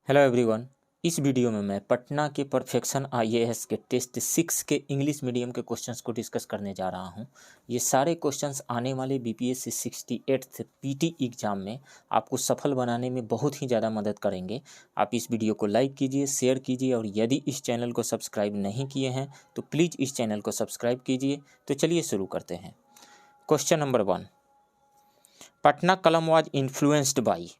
Hello everyone. इस video में मैं पटना के परफेक्शन आईएएस के टेस्ट 6 के इंग्लिश मीडियम के क्वेश्चंस को डिस्कस करने जा रहा हूं। ये सारे क्वेश्चंस आने वाले बीपीएससी 68th पीटी एग्जाम में आपको सफल बनाने में बहुत ही ज़्यादा मदद करेंगे। आप इस वीडियो को लाइक कीजिए, शेयर कीजिए और यदि इस चैनल को सब्सक्राइब नहीं किए हैं तो प्लीज़ इस चैनल को सब्सक्राइब कीजिए। तो चलिए शुरू करते हैं। क्वेश्चन नंबर 1, पटना कलम was influenced by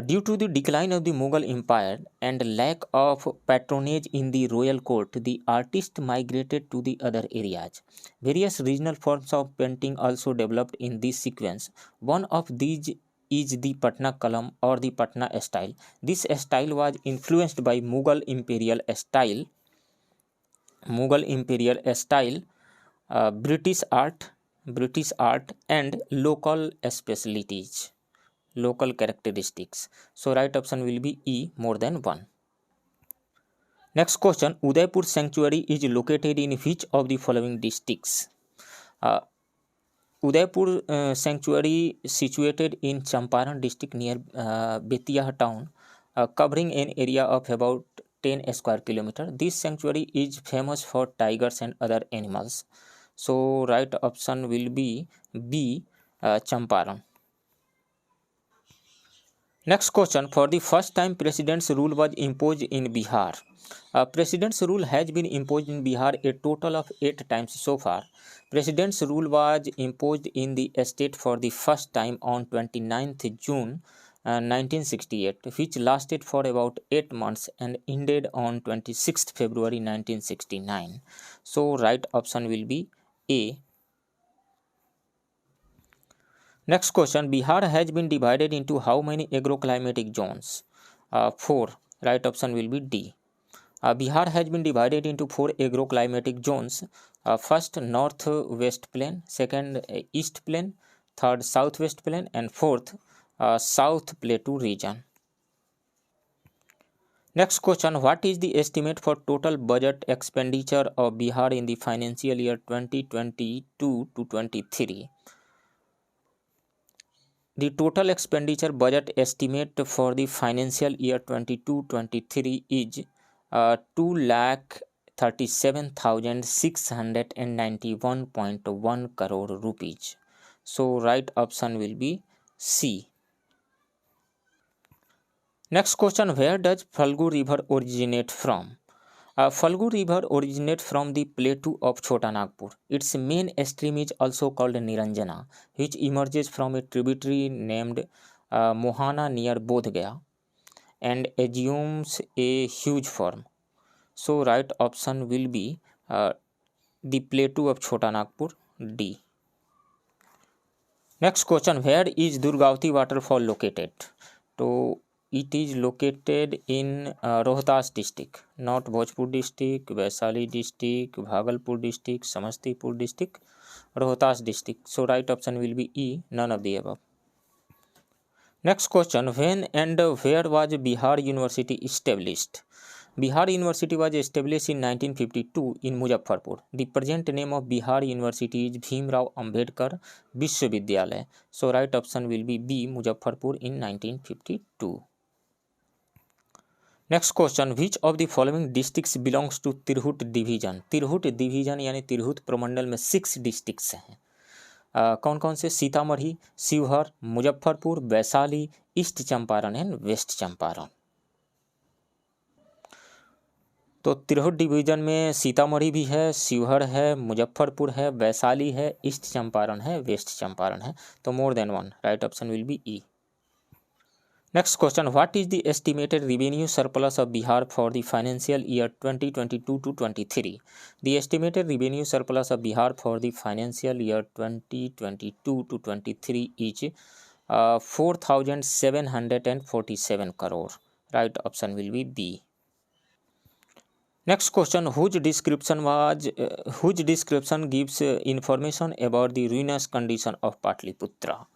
due to the decline of the Mughal Empire and lack of patronage in the royal court, the artist migrated to the other areas. Various regional forms of painting also developed in this sequence. One of these is the Patna Kalam or the Patna style. This style was influenced by Mughal imperial style, British art and local specialties. Local characteristics. So right option will be E, more than 1. Next question, Udaipur sanctuary is located in which of the following districts? Udaipur sanctuary situated in Champaran district near Bettiah town, covering an area of about 10 square kilometer. This sanctuary is famous for tigers and other animals. So right option will be B, Champaran. Next question, for the first time president's rule was imposed in Bihar. President's rule has been imposed in Bihar a total of 8 times so far. President's rule was imposed in the state for the first time on 29th June 1968, which lasted for about 8 months and ended on 26th February 1969. So right option will be A. Next question, Bihar has been divided into how many agroclimatic zones? 4. Right option will be D. Bihar has been divided into 4 agroclimatic zones. First, north-west plain, second, east plain, third, southwest plain, and fourth, south plateau region. Next question, what is the estimate for total budget expenditure of Bihar in the financial year 2022 to 23? The total expenditure budget estimate for the financial year 22-23 is 2,37,691.1 crore rupees. So right option will be C. Next question, where does Phalgu river originate from? Phalgu river originates from the plateau of Chota Nagpur. Its main stream is also called Niranjana, which emerges from a tributary named Mohana near Bodh Gaya and assumes a huge form. So right option will be the plateau of Chota Nagpur, D. Next question, where is Durgavati waterfall located? So it is located in Rohtas district, not Bhojpur district, Vaishali district, Bhagalpur district, Samastipur district, Rohtas district. So right option will be E, none of the above. Next question, when and where was Bihar University established? Bihar University was established in 1952 in Muzaffarpur. The present name of Bihar University is Bhimrao Ambedkar Vishwavidyalaya. So right option will be B, Muzaffarpur in 1952. Next question, which of the following districts belongs to Tirhut division? Tirhut division यानी तिरहुत प्रमंडल में 6 districts हैं। कौन कौन से? Sitamarhi, Sheohar, Muzaffarpur, Vaishali, east Champaran and west Champaran. तो Tirhut division में सीतामढ़ी भी है, शिवहर है, मुजफ्फरपुर है, वैशाली है, ईस्ट चंपारण है, वेस्ट चंपारण है। तो more than 1, right option will be E. Next question, what is the estimated revenue surplus of Bihar for the financial year 2022 to 23? The estimated revenue surplus of Bihar for the financial year 2022 to 23 is 4,747 crore. Right option will be B. Next question, whose description gives information about the ruinous condition of Patliputra?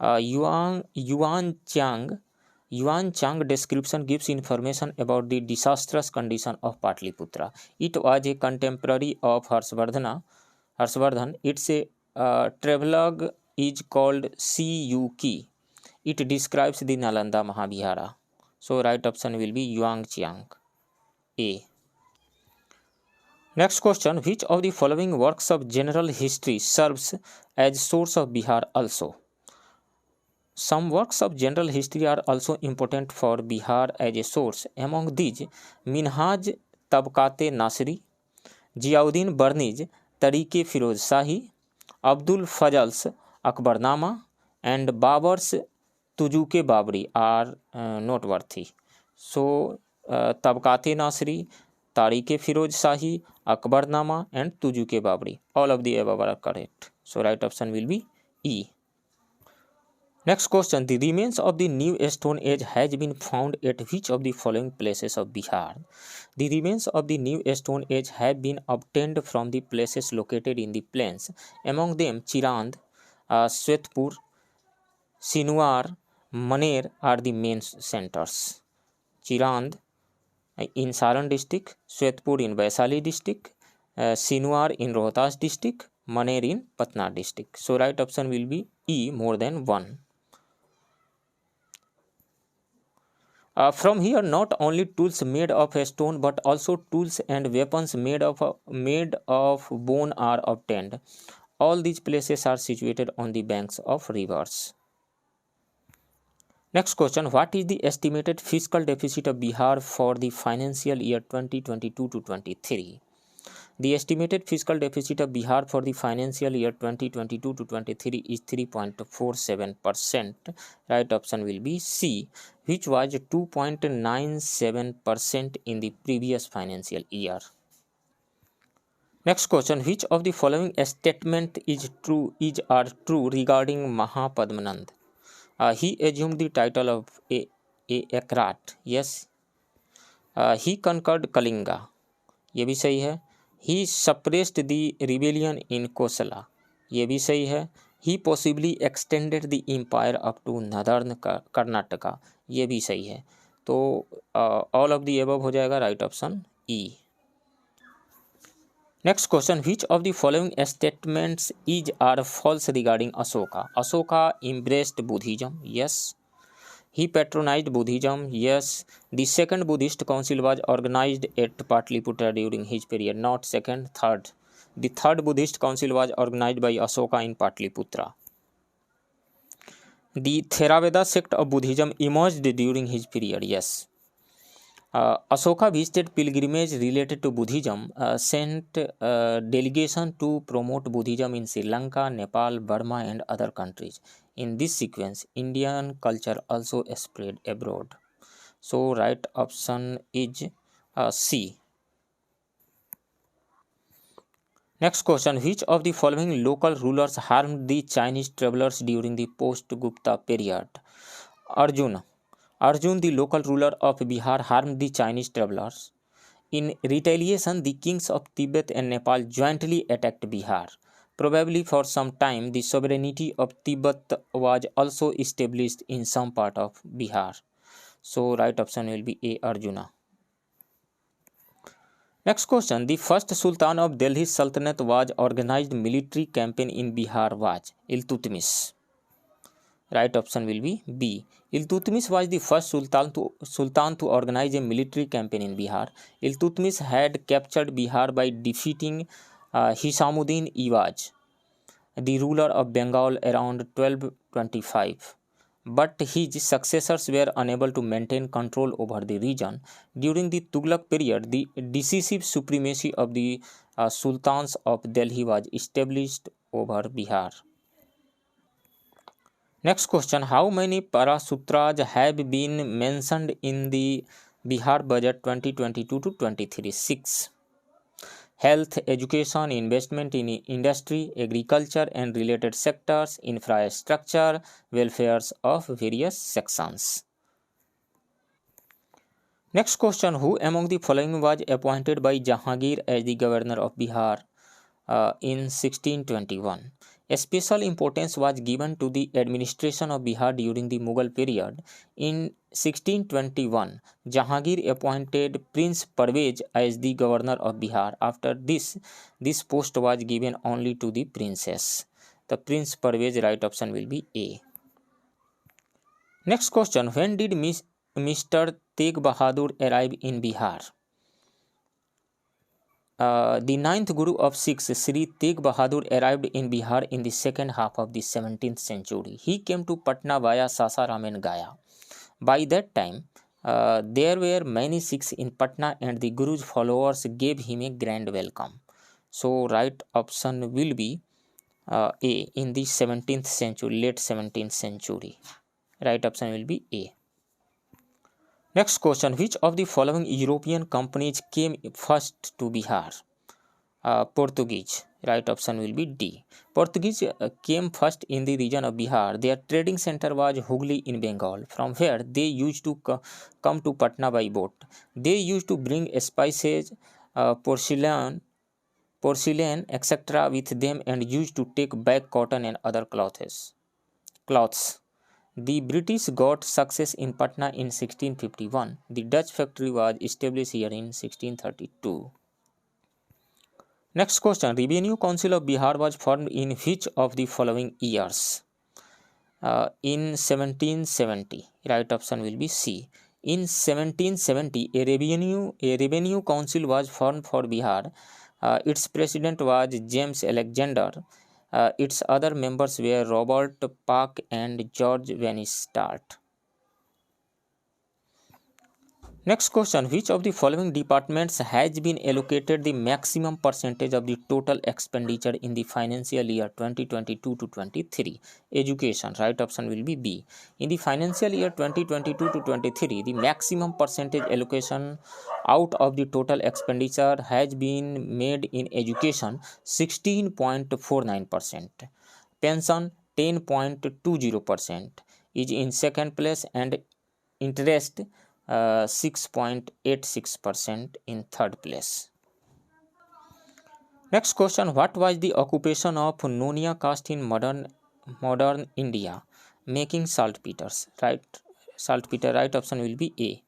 Yuan Chang description gives information about the disastrous condition of Patliputra. It was a contemporary of Harshvardhan. Its travelogue is called Siyuki. It describes the Nalanda Mahavihara. So right option will be Yuanqiang, A. Next question, which of the following works of general history serves as source of Bihar also? Some works of general history are also important for Bihar as a source. Among these, Minhaj Tabqat-e Nasri, Ziauddin Barni's Tariq-e Firoz Shahi, Abdul Fazl's Akbarnama, and Babar's Tujuk-e Babri are noteworthy. So, Tabqat-e Nasri, Tariq-e Firoz Shahi, Akbarnama, and Tujuk-e Babri. All of the above are correct. So, right option will be E. Next question, the remains of the New Stone Age has been found at which of the following places of Bihar? The remains of the New Stone Age have been obtained from the places located in the plains. Among them, Chirand, Svetpur, Sinuar, Maner are the main centers. Chirand in Saran district, Svetpur in Vaishali district, Sinuar in Rohtas district, Maner in Patna district. So right option will be E, more than 1. From here, not only tools made of stone but also tools and weapons made of bone are obtained. All these places are situated on the banks of rivers. Next question, what is the estimated fiscal deficit of Bihar for the financial year 2022 to 23? The estimated fiscal deficit of Bihar for the financial year 2022 to 23 is 3.47%. Right option will be C, which was 2.97% in the previous financial year. Next question, which of the following statement is true regarding Mahapadmanand? He assumed the title of a Ekrat. Yes. He conquered Kalinga. ये भी सही है. He suppressed the rebellion in Kosala. ये भी सही है. He possibly extended the empire up to northern Karnataka. ये भी सही है. तो all of the above हो जाएगा. right option E. Next question, which of the following statements are false regarding Ashoka? Ashoka embraced Buddhism. Yes. He patronized Buddhism. Yes. The second Buddhist council was organized at Patliputra during his period. Not second, third. The third Buddhist council was organized by Ashoka in Patliputra. The Theravada sect of Buddhism emerged during his period. Yes. Ashoka visited pilgrimage related to Buddhism, sent delegation to promote Buddhism in Sri Lanka, Nepal, Burma, and other countries. In this sequence, Indian culture also spread abroad. So, right option is C. Next question, which of the following local rulers harmed the Chinese travelers during the post-Gupta period? Arjun, the local ruler of Bihar, harmed the Chinese travelers. In retaliation, the kings of Tibet and Nepal jointly attacked Bihar. Probably for some time, the sovereignty of Tibet was also established in some part of Bihar. So, right option will be A, Arjuna. Next question, the first Sultan of Delhi Sultanate was organized military campaign in Bihar was Iltutmish. Right option will be B. Iltutmish was the first sultan to organize a military campaign in Bihar. Iltutmish had captured Bihar by defeating Hisamuddin Iwaj, the ruler of Bengal, around 1225. But his successors were unable to maintain control over the region. During the Tughlaq period, the decisive supremacy of the sultans of Delhi was established over Bihar. Next question, how many Parasutras have been mentioned in the Bihar budget 2022 to 23? 6. Health, education, investment in industry, agriculture and related sectors, infrastructure, welfares of various sections. Next question, who among the following was appointed by Jahangir as the governor of Bihar in 1621? A special importance was given to the administration of Bihar during the Mughal period. In 1621, Jahangir appointed Prince Parvez as the governor of Bihar. After this post was given only to the princess. The Prince Parvez, right option will be A. Next question, when did Mr. Tegh Bahadur arrive in Bihar? The ninth Guru of Sikhs, Sri Tegh Bahadur, arrived in Bihar in the second half of the 17th century. He came to Patna via Sasaram and Gaya. By that time, there were many Sikhs in Patna and the Guru's followers gave him a grand welcome. So, right option will be A, in the 17th century, late 17th century. Right option will be A. Next question, which of the following European companies came first to Bihar? Portuguese. Right option will be D. Portuguese came first in the region of Bihar. Their trading center was Hooghly in Bengal. From where they used to come to Patna by boat. They used to bring spices, porcelain, etc. with them and used to take back cotton and other clothes. The British got success in Patna in 1651. The Dutch factory was established here in 1632. Next question, Revenue Council of Bihar was formed in which of the following years? In 1770. Right option will be C. In 1770, a revenue council was formed for Bihar. Its president was James Alexander. Its other members were Robert Park and George Vansittart. Next question, which of the following departments has been allocated the maximum percentage of the total expenditure in the financial year 2022 to 23? Education. Right option will be B. In the financial year 2022 to 23, the maximum percentage allocation out of the total expenditure has been made in education 16.49%. Pension 10.20% is in second place, and interest 6.86% in third place. Next question, what was the occupation of Nonia caste in modern India? Making saltpeters. Right option will be A.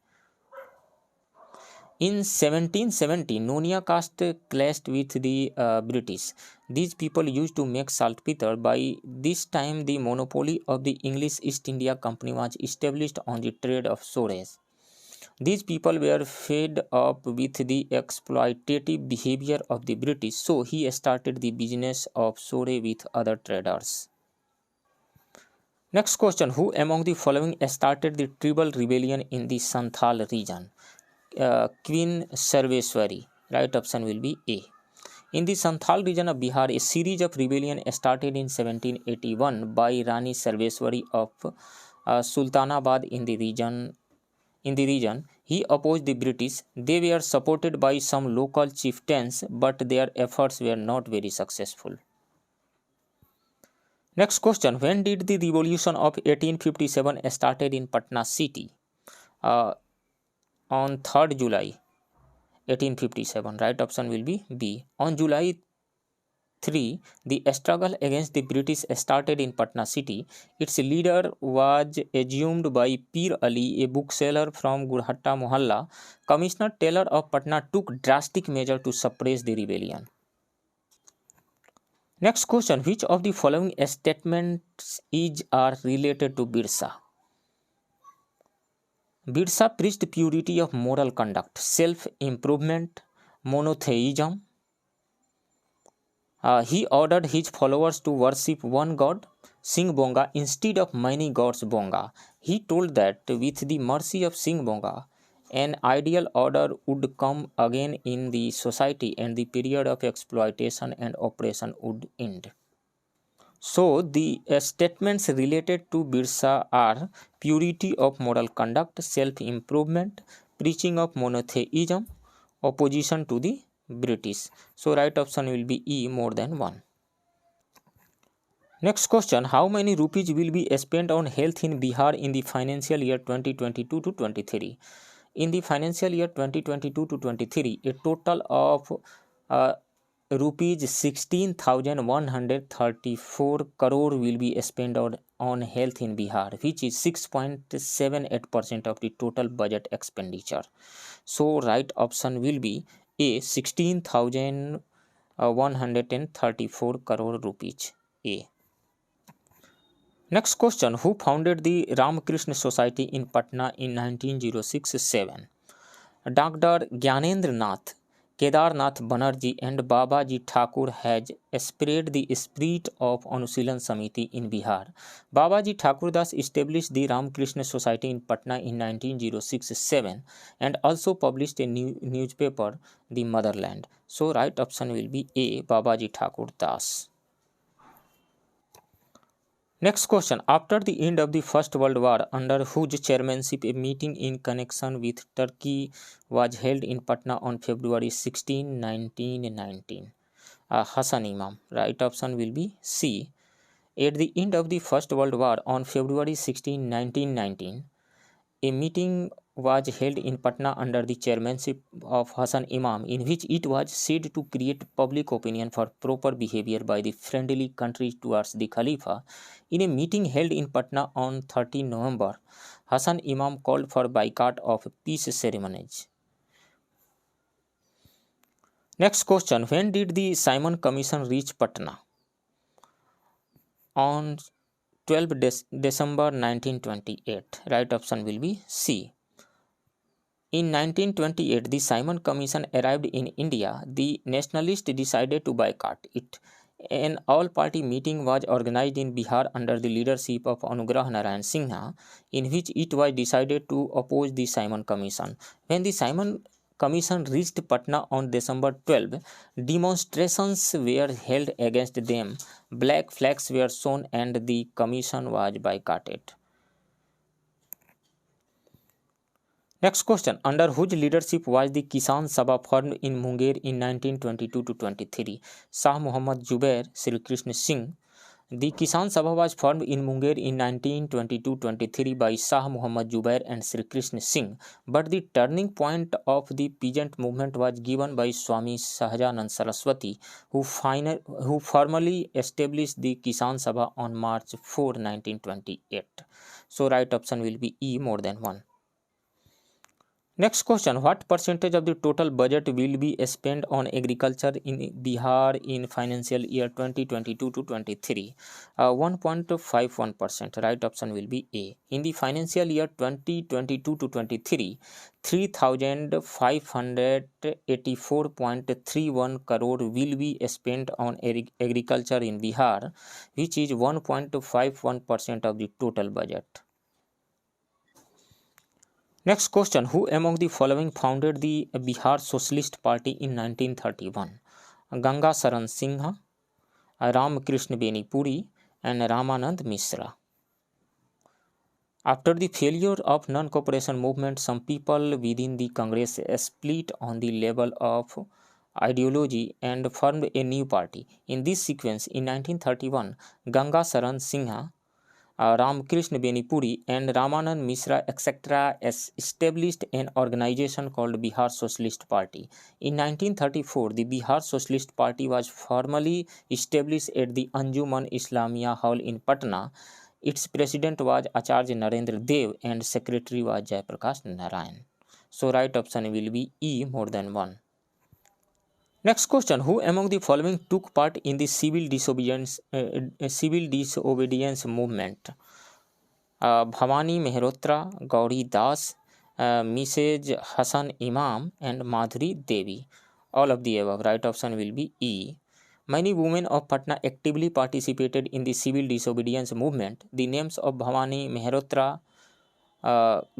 In 1770, Nonia caste clashed with the British. These people used to make saltpeter. By this time, the monopoly of the English East India Company was established on the trade of sores. These people were fed up with the exploitative behavior of the British, so he started the business of sore with other traders. Next question, who among the following started the tribal rebellion in the Santhal region? Queen Sarveswari. Right option will be A. In the Santhal region of Bihar, a series of rebellion started in 1781 by Rani Sarveswari of Sultanabad in the region. He opposed the British. They were supported by some local chieftains, but their efforts were not very successful. Next question, when did the revolution of 1857 started in Patna city? On 3rd July 1857. Right option will be B. On July 3, the struggle against the British started in Patna city. Its leader was assumed by Pir Ali, a bookseller from Gurhatta Mohalla. Commissioner Taylor of Patna took drastic measures to suppress the rebellion. Next question, which of the following statements are related to Birsa? Birsa preached purity of moral conduct, self-improvement, monotheism. He ordered his followers to worship one god, Singh Bonga, instead of many gods Bonga. He told that with the mercy of Singh Bonga, an ideal order would come again in the society and the period of exploitation and oppression would end. So, the statements related to Birsa are purity of moral conduct, self-improvement, preaching of monotheism, opposition to the British. So, right option will be E, more than 1. Next question, how many rupees will be spent on health in Bihar in the financial year 2022 to 23? In the financial year 2022 to 23, a total of rupees 16,134 crore will be spent on health in Bihar, which is 6.78% of the total budget expenditure. So, right option will be A, 16,134 crore rupees. A. Next question, who founded the Ramakrishna Society in Patna in 1906-7? Dr. Gyanendra Nath, Kedarnath Banerjee and Babaji Thakur has spread the spirit of Anushilhan Samiti in Bihar. Babaji Thakur thus established the Ramakrishna Society in Patna in 1906-7 and also published a newspaper, The Motherland. So right option will be A, Babaji Thakur Das. Next question, after the end of the First World War, under whose chairmanship a meeting in connection with Turkey was held in Patna on February 16, 1919? Hassan Imam. Right option will be C. At the end of the First World War on February 16, 1919, a meeting was held in Patna under the chairmanship of Hassan Imam, in which it was said to create public opinion for proper behavior by the friendly countries towards the Khalifa. In a meeting held in Patna on 13 November, Hassan Imam called for boycott of peace ceremonies. Next question, when did the Simon Commission reach Patna? On 12 December 1928. Right option will be C. In 1928, the Simon Commission arrived in India. The nationalists decided to boycott it. An all-party meeting was organized in Bihar under the leadership of Anugrah Narayan Sinha, in which it was decided to oppose the Simon Commission. When the Simon Commission reached Patna on December 12, demonstrations were held against them, black flags were shown and the commission was boycotted. Next question, under whose leadership was the Kisan Sabha formed in Munger in 1922-23? Shah Muhammad Zubair, Sri Krishna Singh. The Kisan Sabha was formed in Munger in 1922-23 by Shah Muhammad Zubair and Sri Krishna Singh, but the turning point of the peasant movement was given by Swami Sahajanand Saraswati, who formally established the Kisan Sabha on March 4, 1928. So right option will be E, more than 1. Next question, what percentage of the total budget will be spent on agriculture in Bihar in financial year 2022-23? 1.51%. Right option will be A. In the financial year 2022-23, 3,584.31 crore will be spent on agriculture in Bihar, which is 1.51% of the total budget. Next question, who among the following founded the Bihar Socialist Party in 1931? Ganga Saran Singha, Ramakrishna Beni Puri and Ramanand Mishra. After the failure of non-cooperation movement, some people within the Congress split on the level of ideology and formed a new party. In this sequence, in 1931, Ganga Saran Singha, Ramakrishna Beni Puri and Ramanand Mishra etc. established an organization called Bihar Socialist Party. In 1934, the Bihar Socialist Party was formally established at the Anjuman Islamia Hall in Patna. Its president was Acharya Narendra Dev and secretary was Jayaprakash Narayan. So right option will be E, more than 1. Next question, who among the following took part in the civil disobedience movement? Bhavani Mehrotra, Gauri Das, Mrs. Hassan Imam and Madhuri Devi. All of the above. Right option will be E. Many women of Patna actively participated in the civil disobedience movement. The names of Bhavani Mehrotra,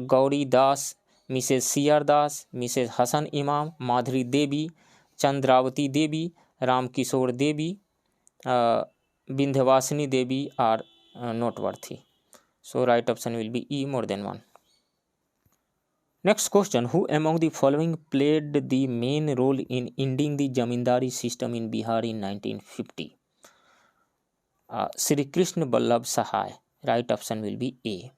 Gauri Das, Mrs. Siyar Das, Mrs. Hassan Imam, Madhuri Devi, Chandravati Devi, Ram Kishore Devi, Vindhyavasini Devi are noteworthy. So right option will be E, more than 1. Next question, who among the following played the main role in ending the Jamindari system in Bihar in 1950? Sri Krishna Vallabh Sahai. Right option will be A.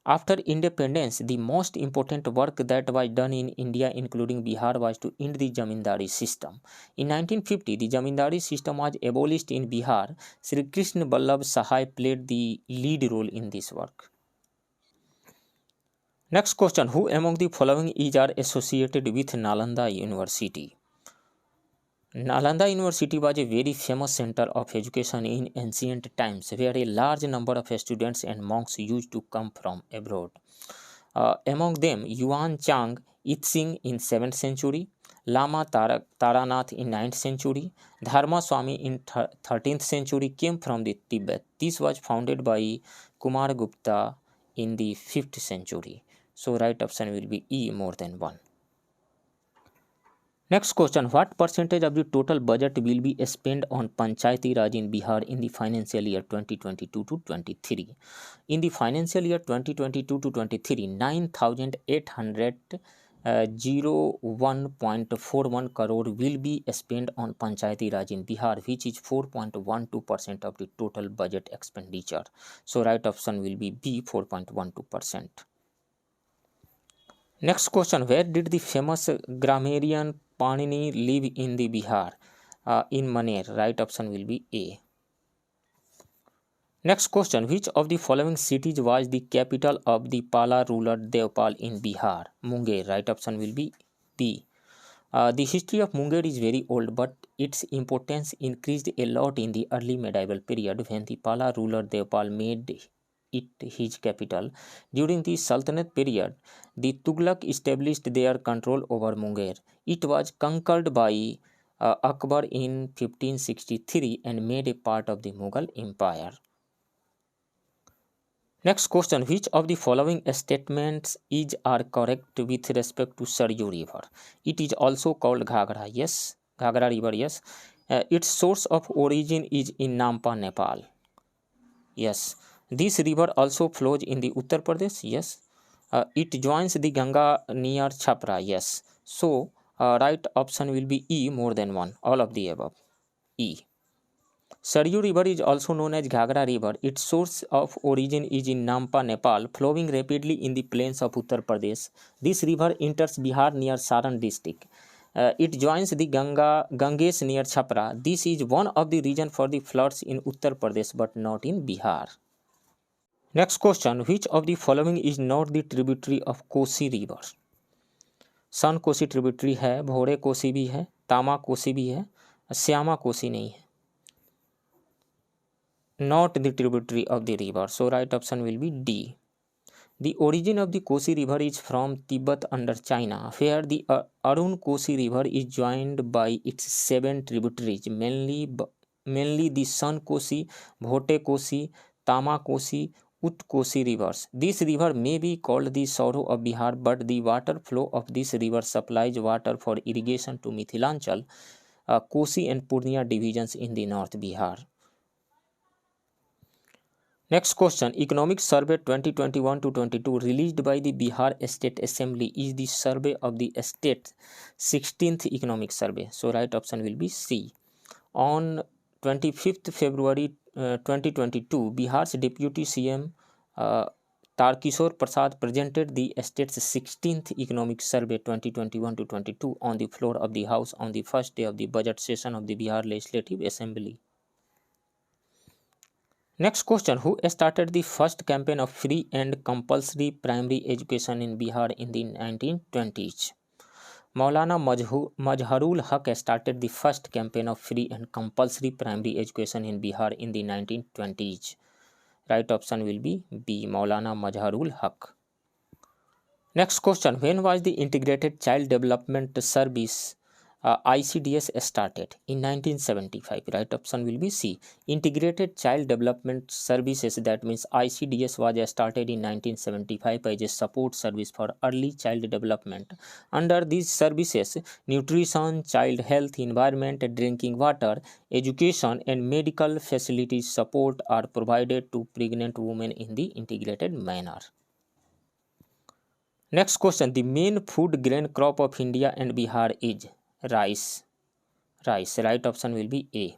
After independence, the most important work that was done in India, including Bihar, was to end the Jamindari system. In 1950, the Jamindari system was abolished in Bihar. Sri Krishna Vallabh Sahai played the lead role in this work. Next question, who among the following is associated with Nalanda University? Nalanda University was a very famous center of education in ancient times, where a large number of students and monks used to come from abroad. Among them, Yuan Chang Yitzing in 7th century, Lama Taranath in 9th century, Dharma Swami in 13th century came from the Tibet. This was founded by Kumar Gupta in the 5th century. So right option will be E, more than 1. Next question, what percentage of the total budget will be spent on Panchayati Raj in Bihar in the financial year 2022 to 23? In the financial year 2022 to 23, 9,801.41 crore will be spent on Panchayati Raj in Bihar, which is 4.12% of the total budget expenditure. So right option will be B, 4.12%. Next question, where did the famous grammarian Panini live in the Bihar? In Maner. Right option will be A. Next question, which of the following cities was the capital of the Pala ruler Devpal in Bihar? Munger. Right option will be B. The history of Munger is very old, but its importance increased a lot in the early medieval period when the Pala ruler Devpal made it his capital. During the Sultanate period, the Tughlaq established their control over Munger. It was conquered by Akbar in 1563 and made a part of the Mughal Empire. Next question, which of the following statements are correct with respect to Saryu River? It is also called Ghagra. Yes, Ghagra River. Yes. Its source of origin is in Nampa, Nepal. Yes. This river also flows in the Uttar Pradesh. Yes. It joins the Ganga near Chhapra. Yes. So right option will be E, more than 1. All of the above. E. Saryu River is also known as Ghagra River. Its source of origin is in Nampa, Nepal, flowing rapidly in the plains of Uttar Pradesh. This river enters Bihar near Saran district. It joins the Ganges near Chhapra. This is one of the reasons for the floods in Uttar Pradesh, but not in Bihar. Next question, which of the following is not the tributary of Kosi River? Sun Kosi tributary है, भोरे कोसी भी है, तामा कोसी भी है, श्यामा कोसी नहीं है. Not the tributary of the river. So right option will be D. The origin of the Kosi River is from Tibet under China, where the Arun Kosi River is joined by its 7 tributaries, mainly the San Kosi, Bhote Kosi, Tama Kosi, Ut Kosi rivers. This river may be called the sorrow of Bihar, but the water flow of this river supplies water for irrigation to Mithilanchal, Kosi and Purnia divisions in the North Bihar. Next question, Economic Survey 2021 to 22 released by the Bihar State Assembly is the survey of the state's 16th economic survey. So right option will be C. On 25th February 2022, Bihar's Deputy CM Tarkishore Prasad presented the state's 16th economic survey 2021 to 22 on the floor of the House on the first day of the budget session of the Bihar Legislative Assembly. Next question, who started the first campaign of free and compulsory primary education in Bihar in the 1920s? Maulana Mazharul Haq started the first campaign of free and compulsory primary education in Bihar in the 1920s. Right option will be B, Maulana Mazharul Haq. Next question, when was the Integrated Child Development Service ICDS started? In 1975. Right option will be C. Integrated Child Development Services, that means ICDS, was started in 1975 as a support service for early child development. Under these services, nutrition, child health, environment, drinking water, education and medical facilities support are provided to pregnant women in the integrated manner. Next question, the main food grain crop of India and Bihar is rice. Right option will be A.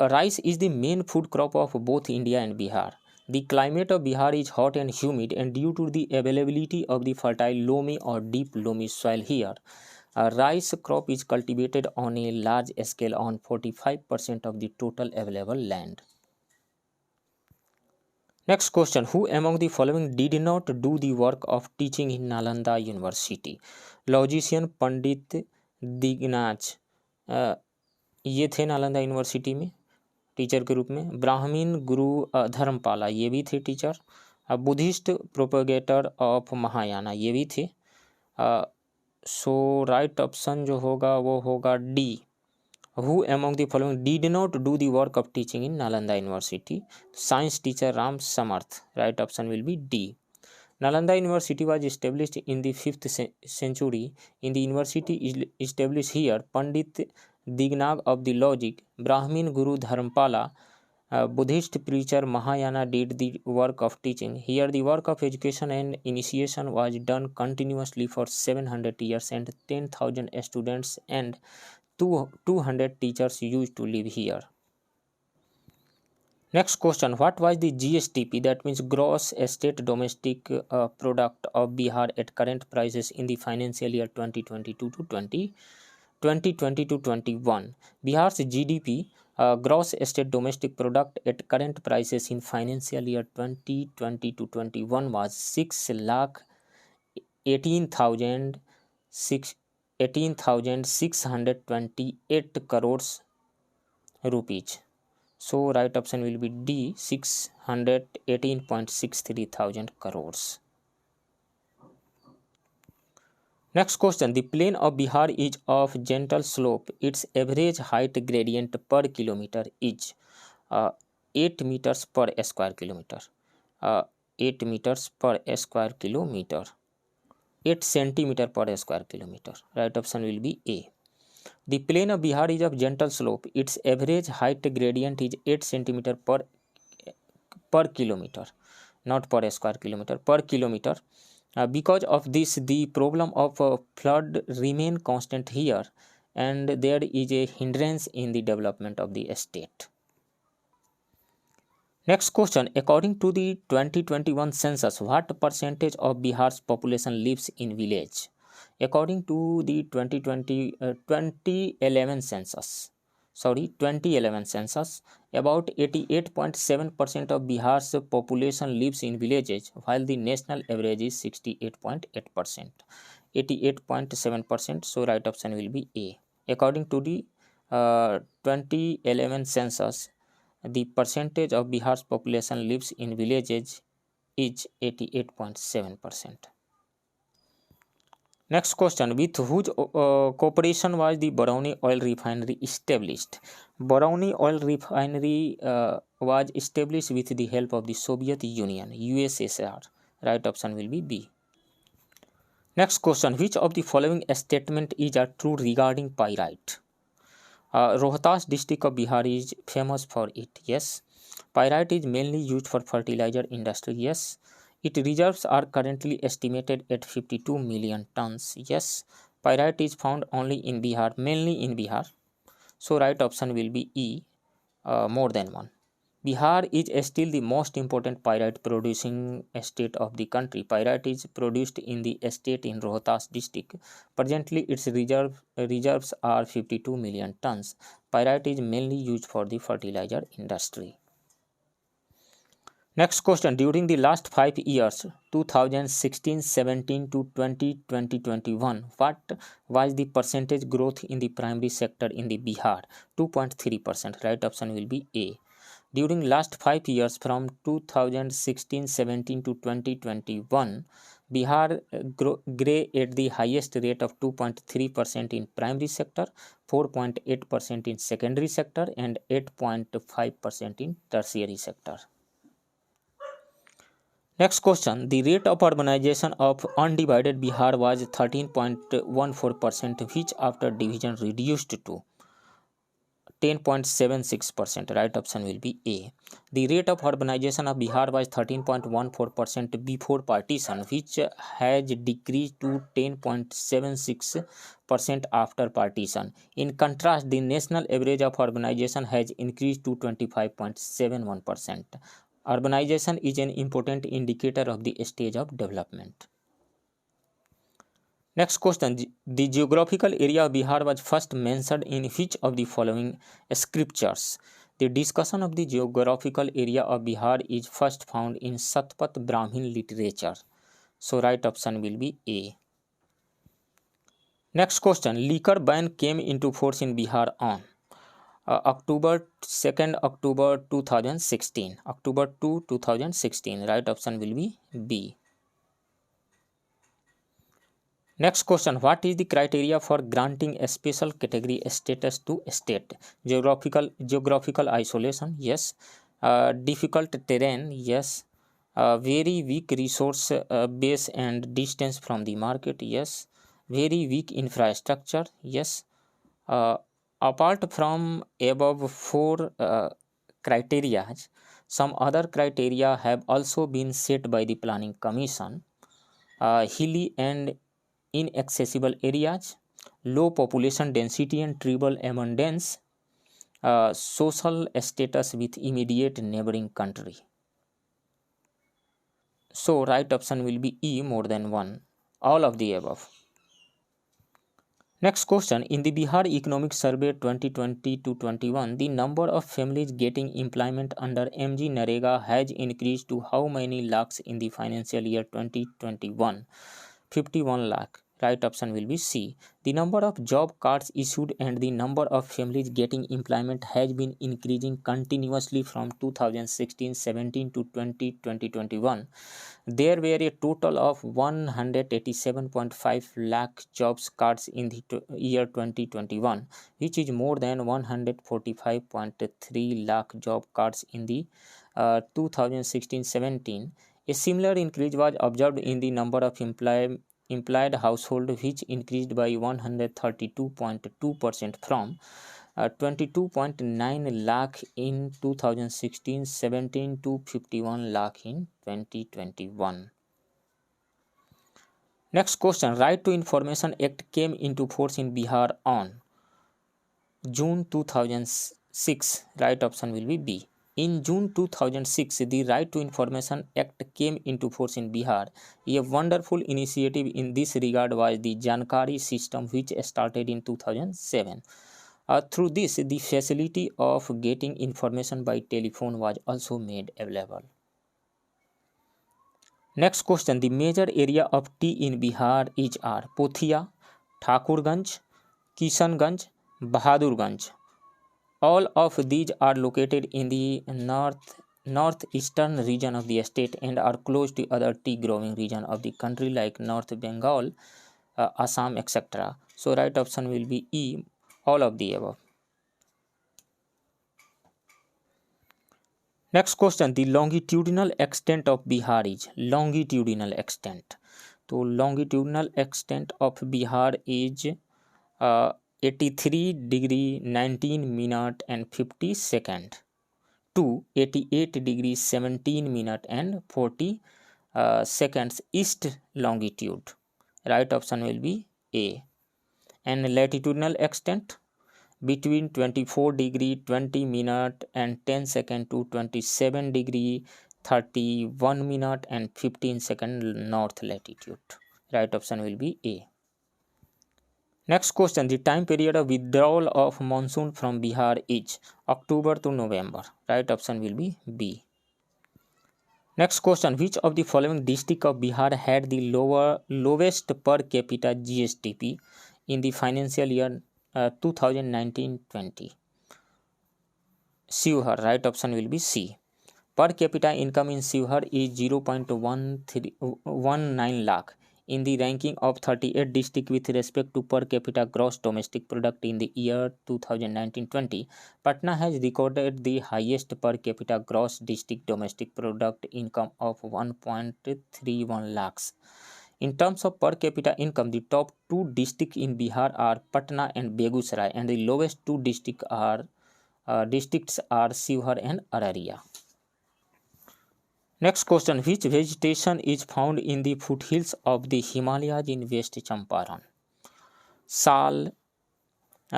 Rice is the main food crop of both India and Bihar. The climate of Bihar is hot and humid, and due to the availability of the fertile loamy or deep loamy soil here, rice crop is cultivated on a large scale on 45% of the total available land. Next question, who among the following did not do the work of teaching in Nalanda University? Logician Pandit Dignaj, ये थे Nalanda university में teacher के रूप में। ब्राह्मीण गुरु धर्मपाला, ये भी थे teacher. Buddhist propagator of Mahayana, ये भी थे। सो राइट ऑप्शन जो होगा वो होगा D. Who among the following did not do the work of teaching in Nalanda university? Science teacher Ram Samarth. Right option will B D. Nalanda University was established in the 5th century. In the university established here, Pandit Dignag of the logic, Brahmin Guru Dharmpala, Buddhist preacher Mahayana did the work of teaching. Here the work of education and initiation was done continuously for 700 years, and 10,000 students and 200 teachers used to live here. Next question, what was the GSTP, that means gross state domestic product of Bihar at current prices in the financial year 2022 to 2020 to 21? Bihar's GDP, gross state domestic product at current prices in financial year 2020 to 21 was 6,18,628 crores rupees. So right option will be D, 618.63 thousand crores. Next question, the plain of Bihar is of gentle slope. Its average height gradient per kilometer is 8 meters per square kilometer. 8 meters per square kilometer. 8 centimeter per square kilometer. Right option will be A. The plain of Bihar is of gentle slope. Its average height gradient is 8 centimeter per kilometer, not per square kilometer, per kilometer. Because of this, the problem of flood remain constant here, and there is a hindrance in the development of the state. Next question, according to the 2021 census, what percentage of Bihar's population lives in village? According to the 2011 census, about 88.7% of Bihar's population lives in villages, while the national average is 68.8%. 88.7%, so right option will be A. According to the 2011 census, the percentage of Bihar's population lives in villages is 88.7%. Next question, with whose cooperation was the Barauni oil refinery established? Barauni oil refinery was established with the help of the Soviet Union, USSR. Right option will be B. Next question, which of the following statement is true regarding pyrite? Rohtas district of Bihar is famous for it. Yes. Pyrite is mainly used for fertilizer industry. Yes. Its reserves are currently estimated at 52 million tons. Yes. Pyrite is found only in Bihar, mainly in Bihar. So right option will be E, more than one. Bihar is still the most important pyrite producing state of the country. Pyrite is produced in the state in Rohtas district. Presently, its reserves are 52 million tons. Pyrite is mainly used for the fertilizer industry. Next question, during the last 5 years, 2016-17 to 2020-21, what was the percentage growth in the primary sector in the Bihar? 2.3%. Right option will be A. During last 5 years, from 2016-17 to 2021, Bihar grew at the highest rate of 2.3% in primary sector, 4.8% in secondary sector, and 8.5% in tertiary sector. Next question, the rate of urbanization of undivided Bihar was 13.14%, which after division reduced to 10.76%. Right option will be A. The rate of urbanization of Bihar was 13.14% before partition, which has decreased to 10.76% after partition. In contrast, the national average of urbanization has increased to 25.71%. Urbanization is an important indicator of the stage of development. Next question, the geographical area of Bihar was first mentioned in which of the following scriptures? The discussion of the geographical area of Bihar is first found in Satpat Brahmin literature. So right option will be A. Next question, liquor ban came into force in Bihar on October 2nd, October 2016, October 2, 2016. Right option will be B. Next question, what is the criteria for granting a special category status to a state? Geographical isolation, yes. Difficult terrain, yes. Very weak resource base and distance from the market, yes. Very weak infrastructure, yes. Apart from above four criteria, some other criteria have also been set by the Planning Commission. Hilly and inaccessible areas, low population density and tribal abundance, social status with immediate neighboring country. So right option will be E, more than one, all of the above. Next question, in the Bihar Economic Survey 2020 to 21, the number of families getting employment under MG Narega has increased to how many lakhs in the financial year 2021? 51 lakh. Right option will be C. The number of job cards issued and the number of families getting employment has been increasing continuously from 2016-17 to 2020-21. There were a total of 187.5 lakh jobs cards in the year 2021, which is more than 145.3 lakh job cards in the 2016-17. A similar increase was observed in the number of employed household, which increased by 132.2% from 22.9 lakh in 2016-17 to 51 lakh in 2021. Next question, Right to Information Act came into force in Bihar on June 2006. Right option will be B. In June 2006, the Right to Information Act came into force in Bihar. A wonderful initiative in this regard was the Jankari system, which started in 2007. Through this, the facility of getting information by telephone was also made available. Next question, the major area of tea in Bihar is Pothia, Thakurganj, Kishanganj, Bahadurganj. All of these are located in the northeastern region of the state and are close to other tea growing region of the country like North Bengal, Assam, etc. So right option will be E, all of the above. Next question, the longitudinal extent of Bihar is longitudinal extent. So longitudinal extent of Bihar is 83 degree 19 minute and 50 second to 88 degree 17 minute and 40 seconds east longitude. Right option will be A. And latitudinal extent between 24 degree 20 minute and 10 second to 27 degree 31 minute and 15 second north latitude. Right option will be A. Next question, the time period of withdrawal of monsoon from Bihar is October to November. Right option will be B. Next question, which of the following district of Bihar had the lowest per capita GSDP in the financial year 2019-20? Shivhar. Right option will be C. Per capita income in Shivhar is 0.19 lakh. In the ranking of 38 districts with respect to per capita gross domestic product in the year 2019-20, Patna has recorded the highest per capita gross district domestic product income of 1.31 lakhs. In terms of per capita income, the top two districts in Bihar are Patna and Begusarai, and the lowest two districts are Shivhar and Araria. Next question, which vegetation is found in the foothills of the Himalayas in West Champaran? Sal,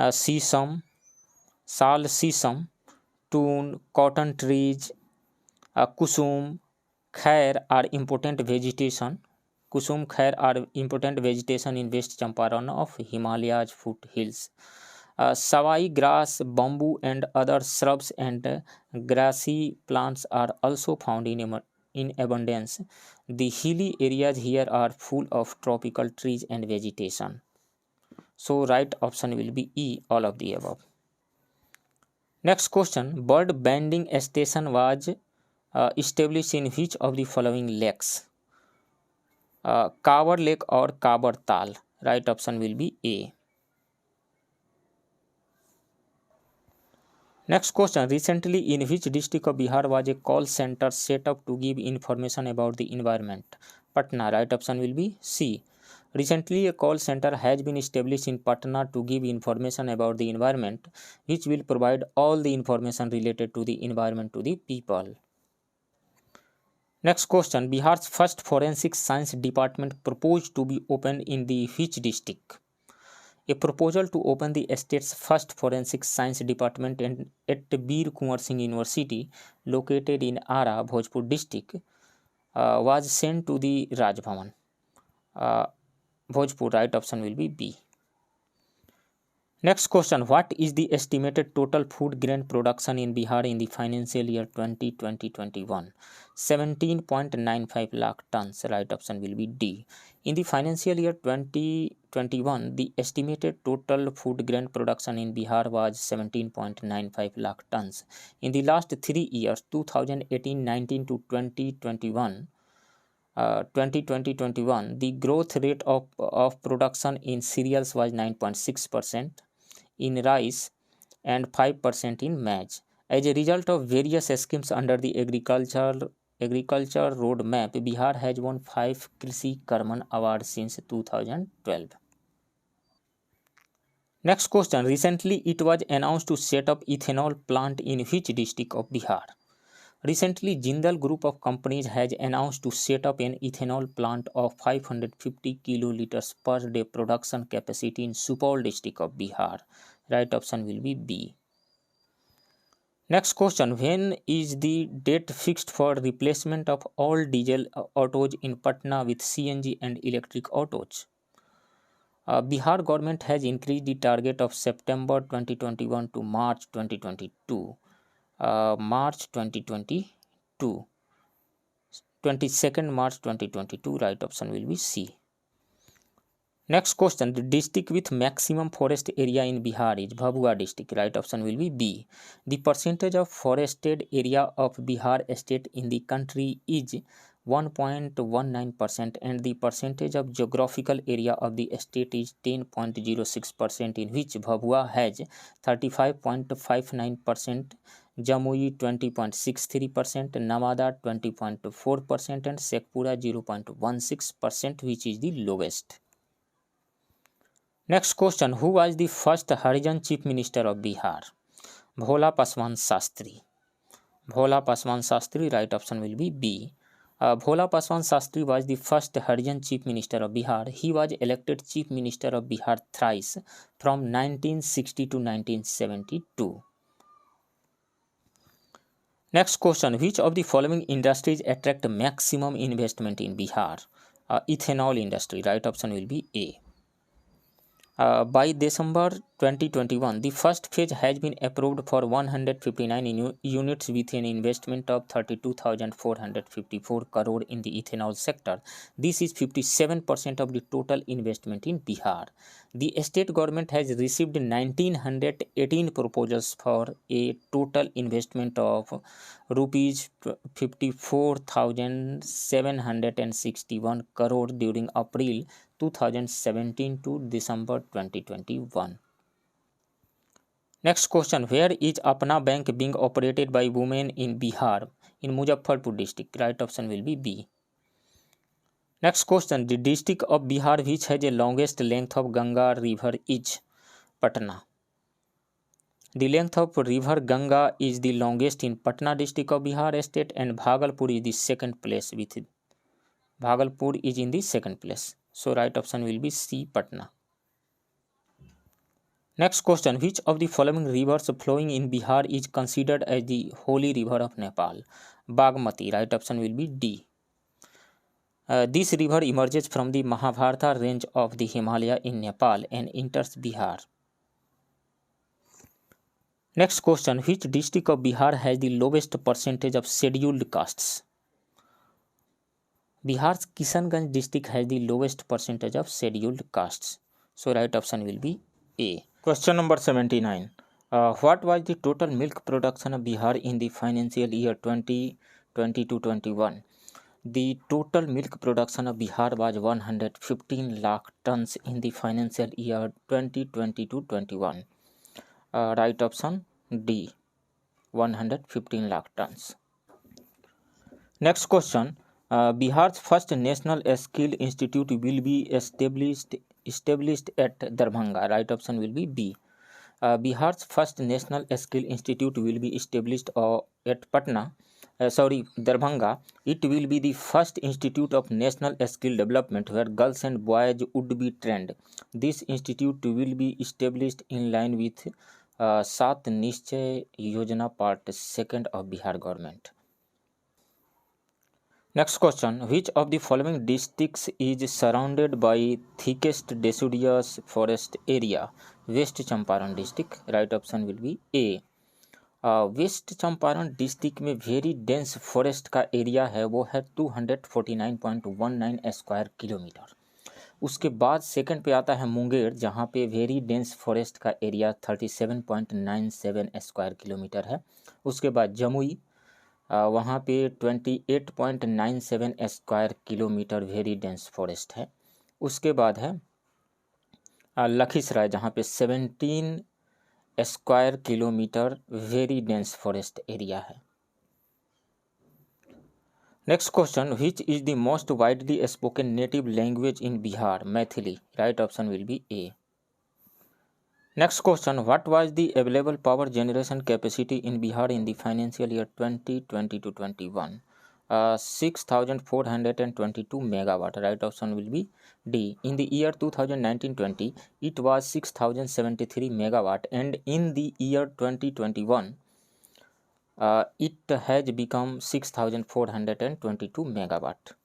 sesame, tun, cotton trees, kusum, khair are important vegetation. Kusum, khair are important vegetation in West Champaran of Himalayas foothills. Savai grass, bamboo and other shrubs and grassy plants are also found in abundance. The hilly areas here are full of tropical trees and vegetation. So right option will be E, all of the above. Next question, bird banding station was established in which of the following lakes? Kabar Lake or Kabar Tal? Right option will be A. Next question, recently in which district of Bihar was a call center set up to give information about the environment? Patna. Right option will be C. Recently a call center has been established in Patna to give information about the environment, which will provide all the information related to the environment to the people. Next question, Bihar's first forensic science department proposed to be opened in the which district? A proposal to open the state's first forensic science department at Bir Kunwar Singh University, located in Ara, Bhojpur district, was sent to the Raj Bhavan. Bhojpur, right option will be B. Next question, what is the estimated total food grain production in Bihar in the financial year 2020-21? 17.95 lakh tons, right option will be D. In the financial year 2021, the estimated total food grain production in Bihar was 17.95 lakh tons. In the last 3 years, 2018-19 to 2021, 2020-21, the growth rate of production in cereals was 9.6%, in rice, and 5% in maize. As a result of various schemes under the agriculture roadmap, Bihar has won 5 Krishi Karman awards since 2012. Next question, recently it was announced to set up ethanol plant in which district of Bihar? Recently, Jindal Group of Companies has announced to set up an ethanol plant of 550 kiloliters per day production capacity in Supaul district of Bihar. Right option will be B. Next question, when is the date fixed for replacement of all diesel autos in Patna with CNG and electric autos? Bihar government has increased the target of September 2021 to March 2022. March 2022, 22nd March 2022, right option will be C. Next question, the district with maximum forest area in Bihar is Bhabua district, right option will be B. The percentage of forested area of Bihar state in the country is 1.19% and the percentage of geographical area of the state is 10.06%, in which Bhabua has 35.59%, Jamui 20.63%, Namada 20.4% and Shekhpura 0.16%, which is the lowest. Next question, who was the first Harijan Chief Minister of Bihar? Bhola Paswan Shastri. Bhola Paswan Shastri, right option will be B. Bhola Paswan Shastri was the first Harijan Chief Minister of Bihar. He was elected Chief Minister of Bihar thrice from 1960 to 1972. Next question, which of the following industries attract maximum investment in Bihar? Ethanol industry, right option will be A. By December 2021, the first phase has been approved for 159 units with an investment of 32,454 crore in the ethanol sector. This is 57% of the total investment in Bihar. The state government has received 1918 proposals for a total investment of rupees 54,761 crore during April 2017 to December 2021. Next question, where is Apna Bank being operated by women in Bihar? In Muzaffarpur district, right option will be B. Next question, the district of Bihar which has the longest length of Ganga river is Patna. The length of river Ganga is the longest in Patna district of Bihar state, and Bhagalpur is the second place with it. Bhagalpur is in the second place. So right option will be C, Patna. Next question, which of the following rivers flowing in Bihar is considered as the holy river of Nepal? Bagmati, right option will be D. This river emerges from the Mahabharata range of the Himalaya in Nepal and enters Bihar. Next question, which district of Bihar has the lowest percentage of scheduled castes? Bihar's Kishanganj district has the lowest percentage of scheduled castes. So right option will be A. Question number 79. What was the total milk production of Bihar in the financial year 2020-21? The total milk production of Bihar was 115 lakh tons in the financial year 2020-21. Right option D. 115 lakh tons. Next question. Bihar's first national skill institute will be established at Darbhanga. Right option will be B. Bihar's first national skill institute will be established at Darbhanga. It will be the first institute of national skill development where girls and boys would be trained. This institute will be established in line with Sat Nischay Yojana Part 2 of Bihar government. Next question. Which of the following districts is surrounded by thickest deciduous forest area? West Champaran district. Right option will be A. West Champaran district में very dense forest का area है, वो है 249.19 square kilometre. उसके बाद second पे आता है मुंगेर, जहाँ पे वेरी डेंस फॉरेस्ट का एरिया 37.97 स्क्वायर किलोमीटर है। उसके बाद जमुई, वहाँ पे 28.97 square kilometre very dense forest है। उसके बाद है लखीसराय, जहाँ पे 17 square kilometre very dense forest area है। Next question. Which is the most widely spoken native language in Bihar? Maithili. Right option will be A. Next question. What was the available power generation capacity in Bihar in the financial year 2020 to 21? 6,422 megawatt. Right option will be D. In the year 2019-20, it was 6,073 megawatt, and in the year 2021, it has become 6,422 megawatt.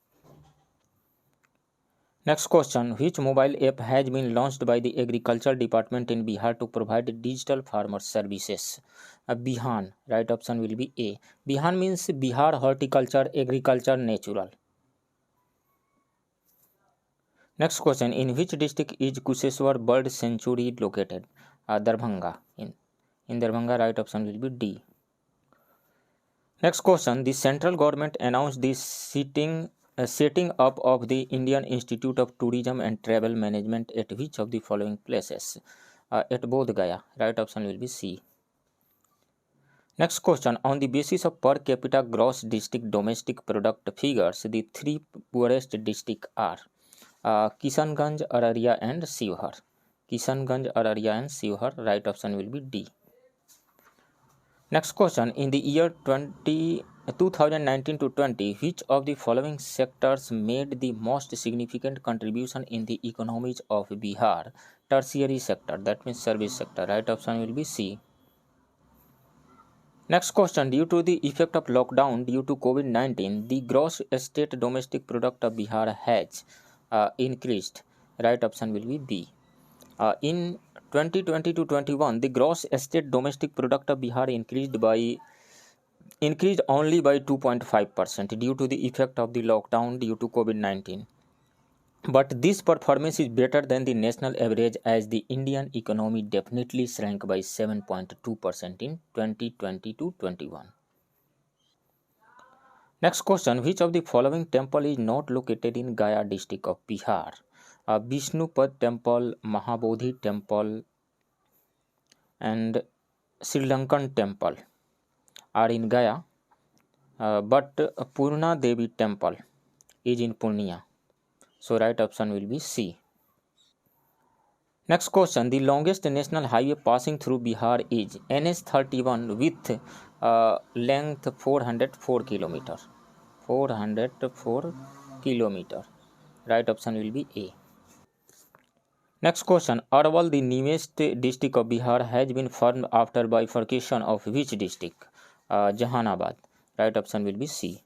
Next question. Which mobile app has been launched by the Agriculture Department in Bihar to provide digital farmer services? Bihan. Right option will be A. Bihan means Bihar Horticulture, Agriculture, Natural. Next question. In which district is Kusheshwar Bird Sanctuary located? Darbhanga. In Darbhanga, right option will be D. Next question. The central government announced the setting up of the Indian Institute of Tourism and Travel Management at which of the following places? At Bodh Gaya. Right option will be C. Next question. On the basis of per capita gross district domestic product figures, the three poorest districts are Kishanganj, Araria and Shivhar. Kishanganj, Araria and Shivhar. Right option will be D. Next question. In the year 2019 to 20, which of the following sectors made the most significant contribution in the economies of Bihar? Tertiary sector, that means service sector. Right option will be C. Next question. Due to the effect of lockdown due to COVID-19, the gross state domestic product of Bihar has increased. Right option will be B. In 2020 to 21, the gross state domestic product of Bihar increased only by 2.5% due to the effect of the lockdown due to COVID-19. But this performance is better than the national average, as the Indian economy definitely shrank by 7.2% in 2020 to 21. Next question. Which of the following temple is not located in Gaya district of Bihar? Vishnupad temple, Mahabodhi temple and Sri Lankan temple are in Gaya, but Purna Devi temple is in Purnia. So right option will be C. Next question. The longest national highway passing through Bihar is NH31 with length 404 km. 404 km. Right option will be A. Next question. Arwal, the newest district of Bihar, has been formed after bifurcation of which district? Jahanabad. Right option will be C.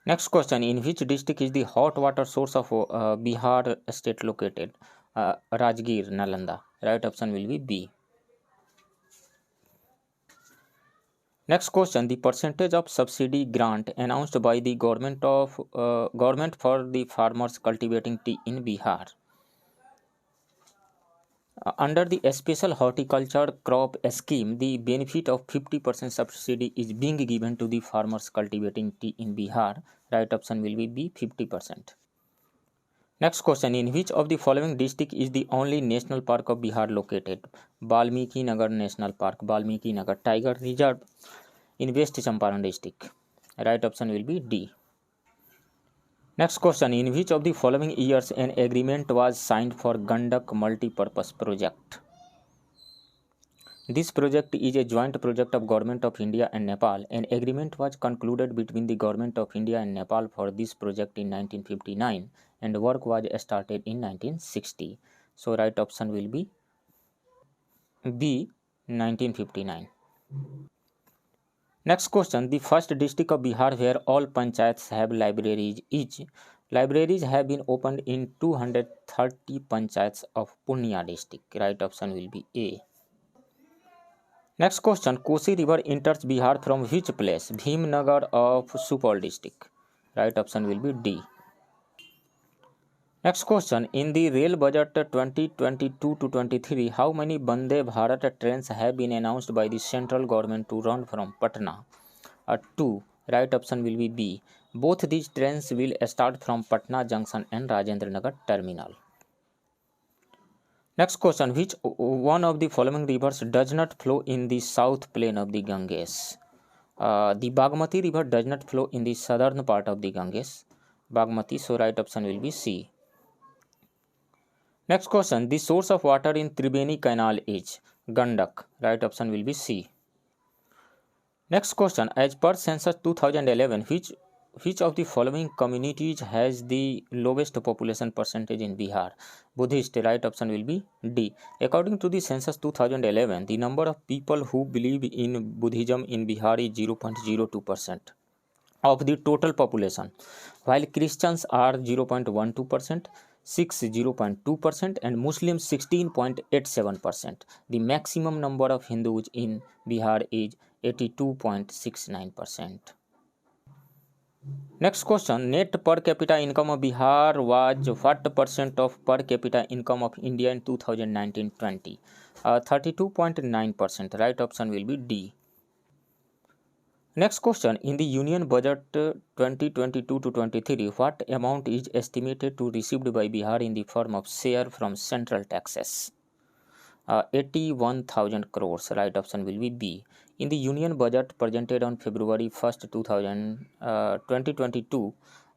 Next question. In which district is the hot water source of Bihar state located? Rajgir, Nalanda. Right option will be B. Next question. The percentage of subsidy grant announced by the government for the farmers cultivating tea in Bihar. Under the special horticulture crop scheme, the benefit of 50% subsidy is being given to the farmers cultivating tea in Bihar. Right option will be B, 50%. Next question, in which of the following district is the only national park of Bihar located? Valmiki Nagar National Park, Valmiki Nagar Tiger Reserve in West Champaran district. Right option will be D. Next question, in which of the following years an agreement was signed for Gandak multi-purpose project? This project is a joint project of Government of India and Nepal. An agreement was concluded between the Government of India and Nepal for this project in 1959 and work was started in 1960. So right option will be B, 1959. Next question, the first district of Bihar where all panchayats have libraries is. Libraries have been opened in 230 panchayats of Purnia district. Right option will be A. Next question, Kosi river enters Bihar from which place? Bhimnagar of Supaul district. Right option will be D. Next question, in the rail budget 2022 to 23, how many Vande Bharat trains have been announced by the central government to run from Patna? 2. Right option will be B. Both these trains will start from Patna Junction and Rajendra Nagar Terminal. Next question, which one of the following rivers does not flow in the south plain of the Ganges? The Bagmati river does not flow in the southern part of the Ganges. Bagmati, so right option will be C. Next question, the source of water in Tribeni Canal is Gandak. Right option will be C. Next question, as per census 2011, which of the following communities has the lowest population percentage in Bihar? Buddhist. Right option will be D. According to the census 2011, the number of people who believe in Buddhism in Bihar is 0.02% of the total population, while Christians are 0.12%, Sikhs 0.2%, and Muslims 16.87%. The maximum number of Hindus in Bihar is 82.69%. Next question, net per capita income of Bihar was what percent of per capita income of India in 2019-20? 32.9%. Right option will be D. Next question, in the Union Budget 2022 to 23, what amount is estimated to received by Bihar in the form of share from central taxes? 81,000 crores. Right option will be B. In the Union Budget presented on February 1st, 2022,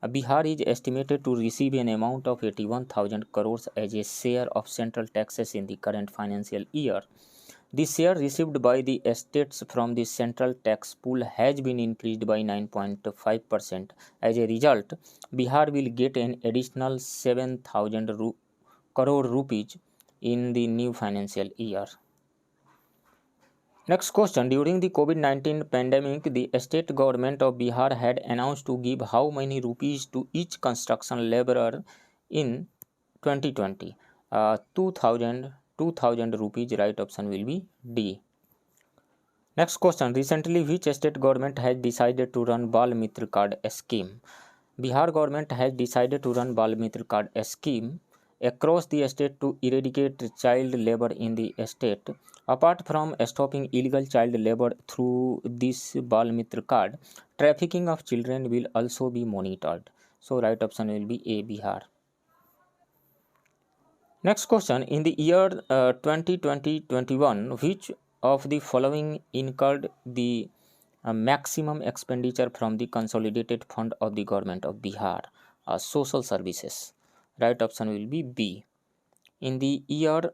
Bihar is estimated to receive an amount of 81,000 crores as a share of central taxes in the current financial year. The share received by the states from the central tax pool has been increased by 9.5%. As a result, Bihar will get an additional 7,000 crore rupees in the new financial year. Next question, during the COVID-19 pandemic, the state government of Bihar had announced to give how many rupees to each construction laborer in 2020? 2,000 rupees. Right option will be D. Next question, recently which state government has decided to run Bal Mitra Card scheme? Bihar government has decided to run Bal Mitra Card scheme across the state to eradicate child labor in the state. Apart from stopping illegal child labor through this Bal Mitra Card, trafficking of children will also be monitored. So right option will be A, Bihar. Next question, in the year 2020-21, which of the following incurred the maximum expenditure from the consolidated fund of the government of Bihar? Social services. Right option will be B. In the year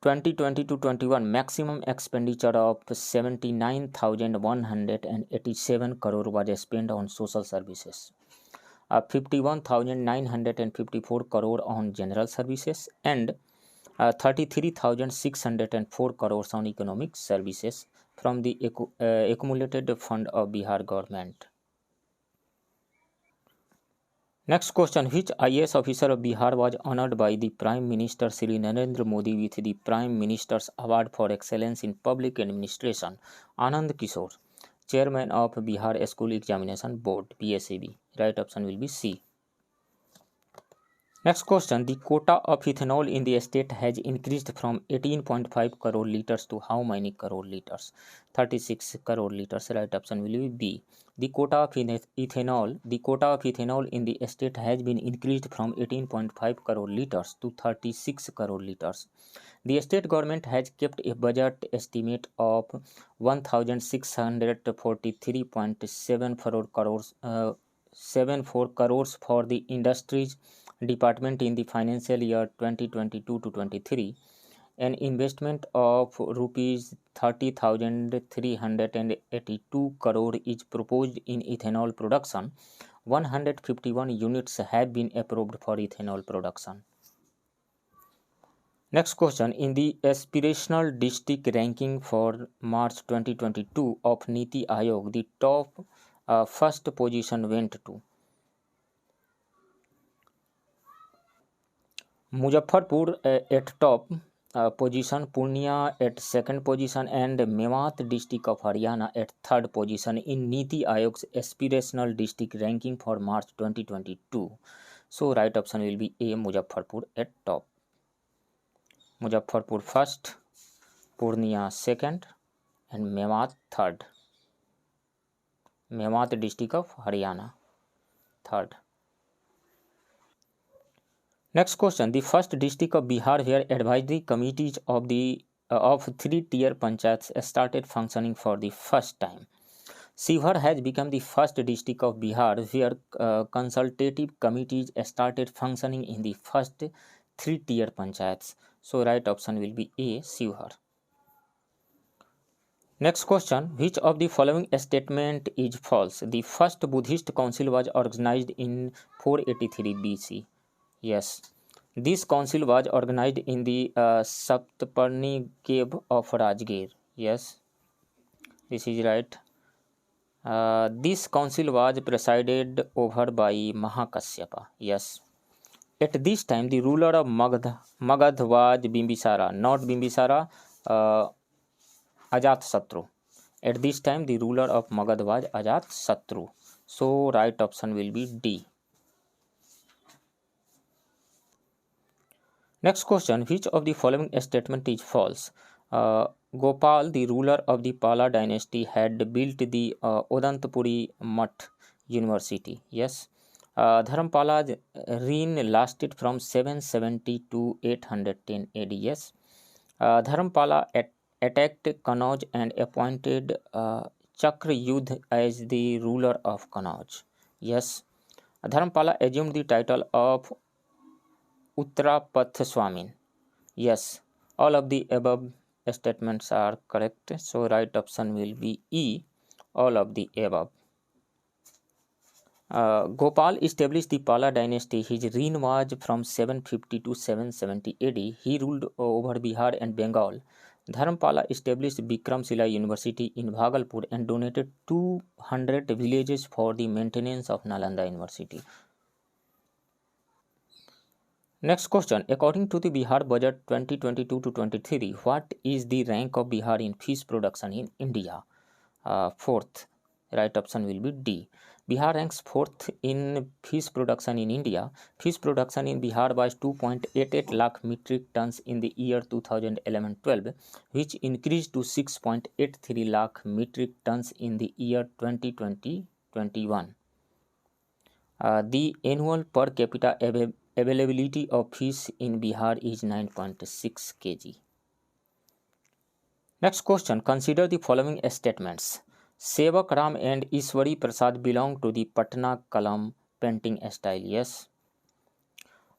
2020-21, maximum expenditure of 79,187 crore was spent on social services. 51,954 crore on general services and 33,604 crores on economic services from the accumulated fund of Bihar government. Next question, which IAS officer of Bihar was honored by the Prime Minister Shri Narendra Modi with the Prime Minister's Award for Excellence in Public Administration? Anand Kishore, Chairman of Bihar School Examination Board, PSEB. Right option will be C. Next question, the quota of ethanol in the state has increased from 18.5 crore liters to how many crore liters? 36 crore liters. Right option will be B. The quota of ethanol in the state has been increased from 18.5 crore liters to 36 crore liters. The state government has kept a budget estimate of 1,643.74 crores for the industries department in the financial year 2022 to 23. An investment of rupees 30,382 crore is proposed in ethanol production. 151 units have been approved for ethanol production. Next question, in the aspirational district ranking for March 2022 of Niti Aayog, the top first position went to Muzaffarpur at top position, Purnia at second position, and Mewat district of Haryana at third position in Niti Aayog's aspirational district ranking for March 2022. So right option will be A, Muzaffarpur at top. Muzaffarpur first, Purnia second, and Mewat third. Mewat district of Haryana third. Next question, the first district of Bihar where advisory committees of three-tier panchayats started functioning for the first time. Shivhar has become the first district of Bihar where consultative committees started functioning in the first three-tier panchayats. So right option will be A, Shivhar. Next question, which of the following statement is false? The first Buddhist council was organized in 483 BC. Yes, this council was organized in the Saptaparni cave of Rajgir. Yes, this is right. This council was presided over by Mahakasyapa. Yes. At this time, the ruler of Magad was Bimbisara, not Bimbisara, Ajatasattu. At this time, the ruler of Magad was Ajatasattu. So, right option will be D. Next question, which of the following statement is false? Gopal, the ruler of the Pala dynasty, had built the Odantapuri Mutt University. Yes. Dharmpala's reign lasted from 770 to 810 AD. Yes. Dharmpala attacked Kannauj and appointed Chakrayudh as the ruler of Kannauj. Yes. Dharmpala assumed the title of Uttarapatthaswamin. Yes, all of the above statements are correct. So right option will be E, all of the above. Gopal established the Pala dynasty. His reign was from 750 to 770 AD. He ruled over Bihar and Bengal. Dharmpala established Bikramshila University in Bhagalpur and donated 200 villages for the maintenance of Nalanda University. Next question, according to the Bihar budget 2022 to 23, what is the rank of Bihar in fish production in India? Fourth, right option will be D. Bihar ranks fourth in fish production in India. Fish production in Bihar was 2.88 lakh metric tons in the year 2011-12, which increased to 6.83 lakh metric tons in the year 2020-21. The annual per capita availability of fish in Bihar is 9.6 kg. Next question, consider the following statements. Sevak Ram and Ishwari Prasad belong to the Patna Kalam painting style. Yes.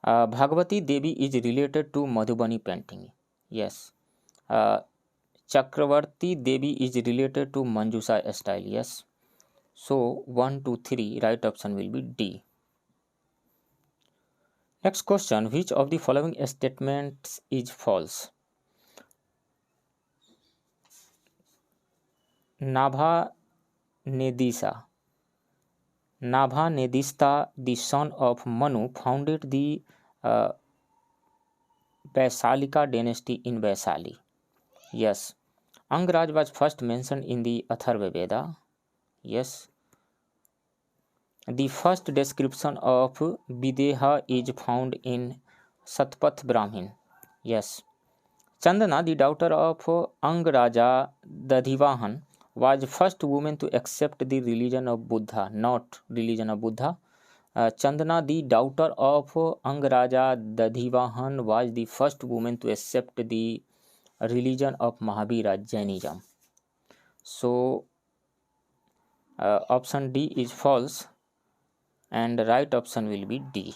Bhagwati Devi is related to Madhubani painting. Yes. Chakravarti Devi is related to Manjusha style. Yes. So 1, 2, 3, right option will be D. Next question, which of the following statements is false? Nabha Nedista, the son of Manu, founded the Vaisalika dynasty in Vaisali. Yes. Angraj was first mentioned in the Atharva Veda. Yes. The first description of Videha is found in Satpath Brahmin. Yes. Chandana, the daughter of Angaraja Dadhivahan, was first woman to accept the religion of Buddha, not religion of Buddha. Chandana, the daughter of Angaraja Dadhivahan, was the first woman to accept the religion of Mahavira, Jainism. So, option D is false, and the right option will be D.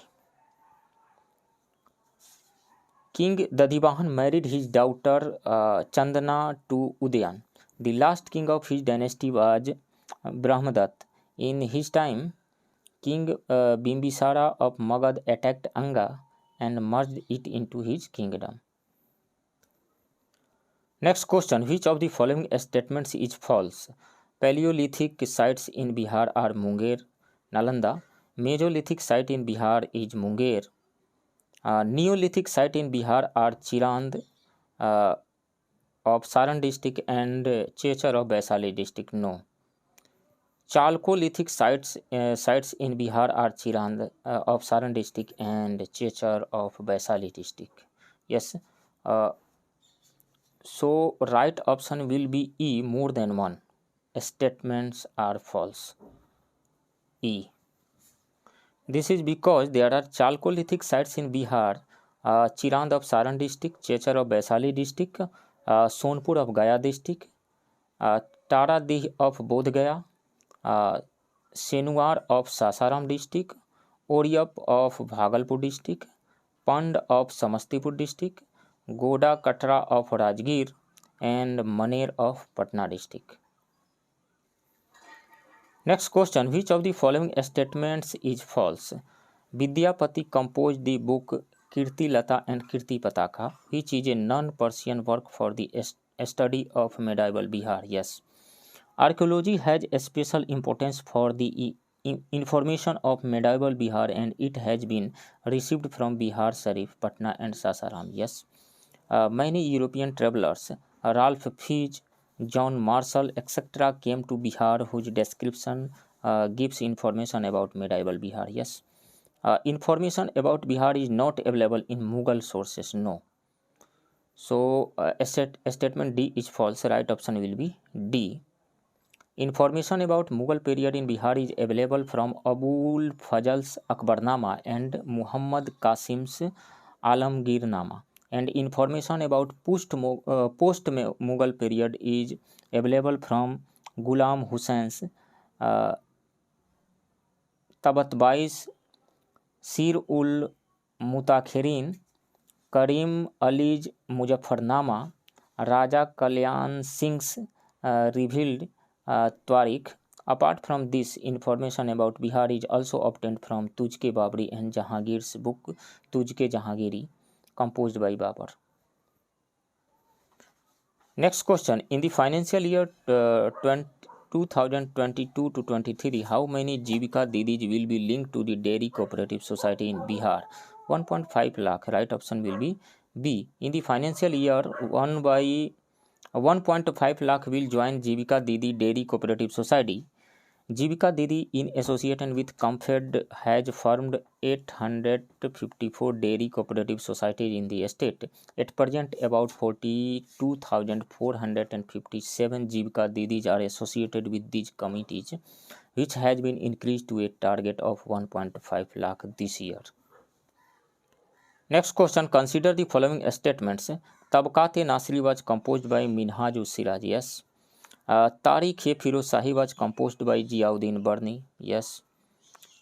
King Dadhivahan married his daughter Chandana to Udayan. The last king of his dynasty was Brahmadatta. In his time, King Bimbisara of Magad attacked Anga and merged it into his kingdom. Next question, which of the following statements is false? Paleolithic sites in Bihar are Munger, Nalanda. Mesolithic site in Bihar is Munger. Neolithic site in Bihar are Chirand of Saran district and Chechar of Vaishali district. No. Chalcolithic sites in Bihar are Chirand of Saran district and Chechar of Vaishali district. Yes. So right option will be E, more than one. Statements are false. E. This is because there are Chalcolithic sites in Bihar, Chirand of Saran district, Chechar of Vaishali district, Sonpur of Gaya district, Taradih of Bodh Gaya, Senuar of Sasaram district, Oriap of Bhagalpur district, Pand of Samastipur district, Goda Katra of Rajgir, and Maner of Patna district. Next question, which of the following statements is false? Vidyapati composed the book Kirti Lata and Kirti Pataka, which is a non-Persian work for the study of medieval Bihar. Yes. Archaeology has a special importance for the information of medieval Bihar, and it has been received from Bihar Sharif, Patna and Sasaram. Yes. Many European travelers, Ralph Fish, John Marshall, etc., came to Bihar, whose description gives information about medieval Bihar. Yes. Information about Bihar is not available in Mughal sources. No. So, statement D is false. Right option will be D. Information about Mughal period in Bihar is available from Abul Fazl's Akbarnama and Muhammad Qasim's Alamgirnama. And information about post-Mughal period is available from Ghulam Hussein's Tabatbais, Sir ul Mutakhirin, Karim Ali's Muzaffarnama, Raja Kalyan Singh's revealed Tariq. Apart from this, information about Bihar is also obtained from Tujke Babri and Jahangir's book Tujke Jahangiri, composed by Babur. Next question, in the financial year 2022 to 23, how many Jivika Didis will be linked to the Dairy Cooperative Society in Bihar? 1.5 lakh. Right option will be B. In the financial year, 1.5 lakh will join Jivika Didi Dairy Cooperative Society. Jivika Didi, in association with Comfed, has formed 854 dairy cooperative societies in the state. At present, about 42,457 Jivika Didis are associated with these committees, which has been increased to a target of 1.5 lakh this year. Next question, consider the following statements. Tabaqat-e-Nasri was composed by Minhaj-us-Siraj. Yes. Tariq-e-Firozshahi was composed by Ziauddin Barni. Yes.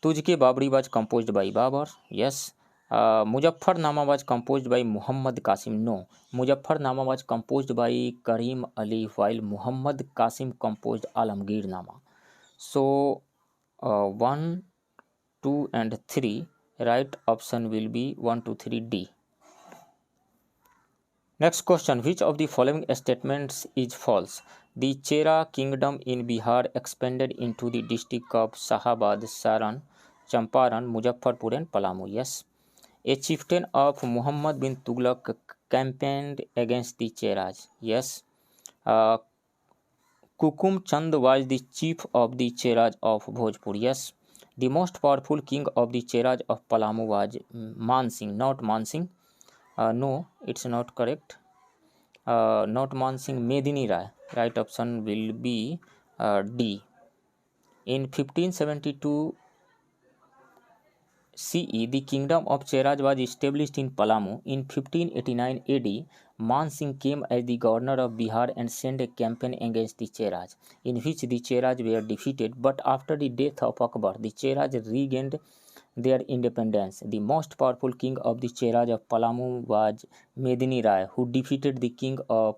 Tujke Babri was composed by Babur. Yes. Muzaffarnama was composed by Muhammad Qasim. No. Muzaffarnama was composed by Karim Ali, while Muhammad Qasim composed Alamgirnama. So, 1, 2 and 3. Right option will be 1, 2, 3 D. Next question, which of the following statements is false? The Chera kingdom in Bihar expanded into the district of Shahabad, Saran, Champaran, Muzaffarpur and Palamu. Yes. A chieftain of Muhammad bin Tughlaq campaigned against the Cheras. Yes. Kukum Chand was the chief of the Cheras of Bhojpur. Yes. The most powerful king of the Cheraj of Palamu was Mansingh, not Mansingh. No, it's not correct. Not Mansingh, Medini Rai. Right option will be D. In 1572 CE, the kingdom of Cheraj was established in Palamu. In 1589 AD, Man Singh came as the governor of Bihar and sent a campaign against the Cheraj, in which the Cheraj were defeated. But after the death of Akbar, the Cheraj regained their independence. The most powerful king of the Cheraj of Palamu was Medini Rai, who defeated the king of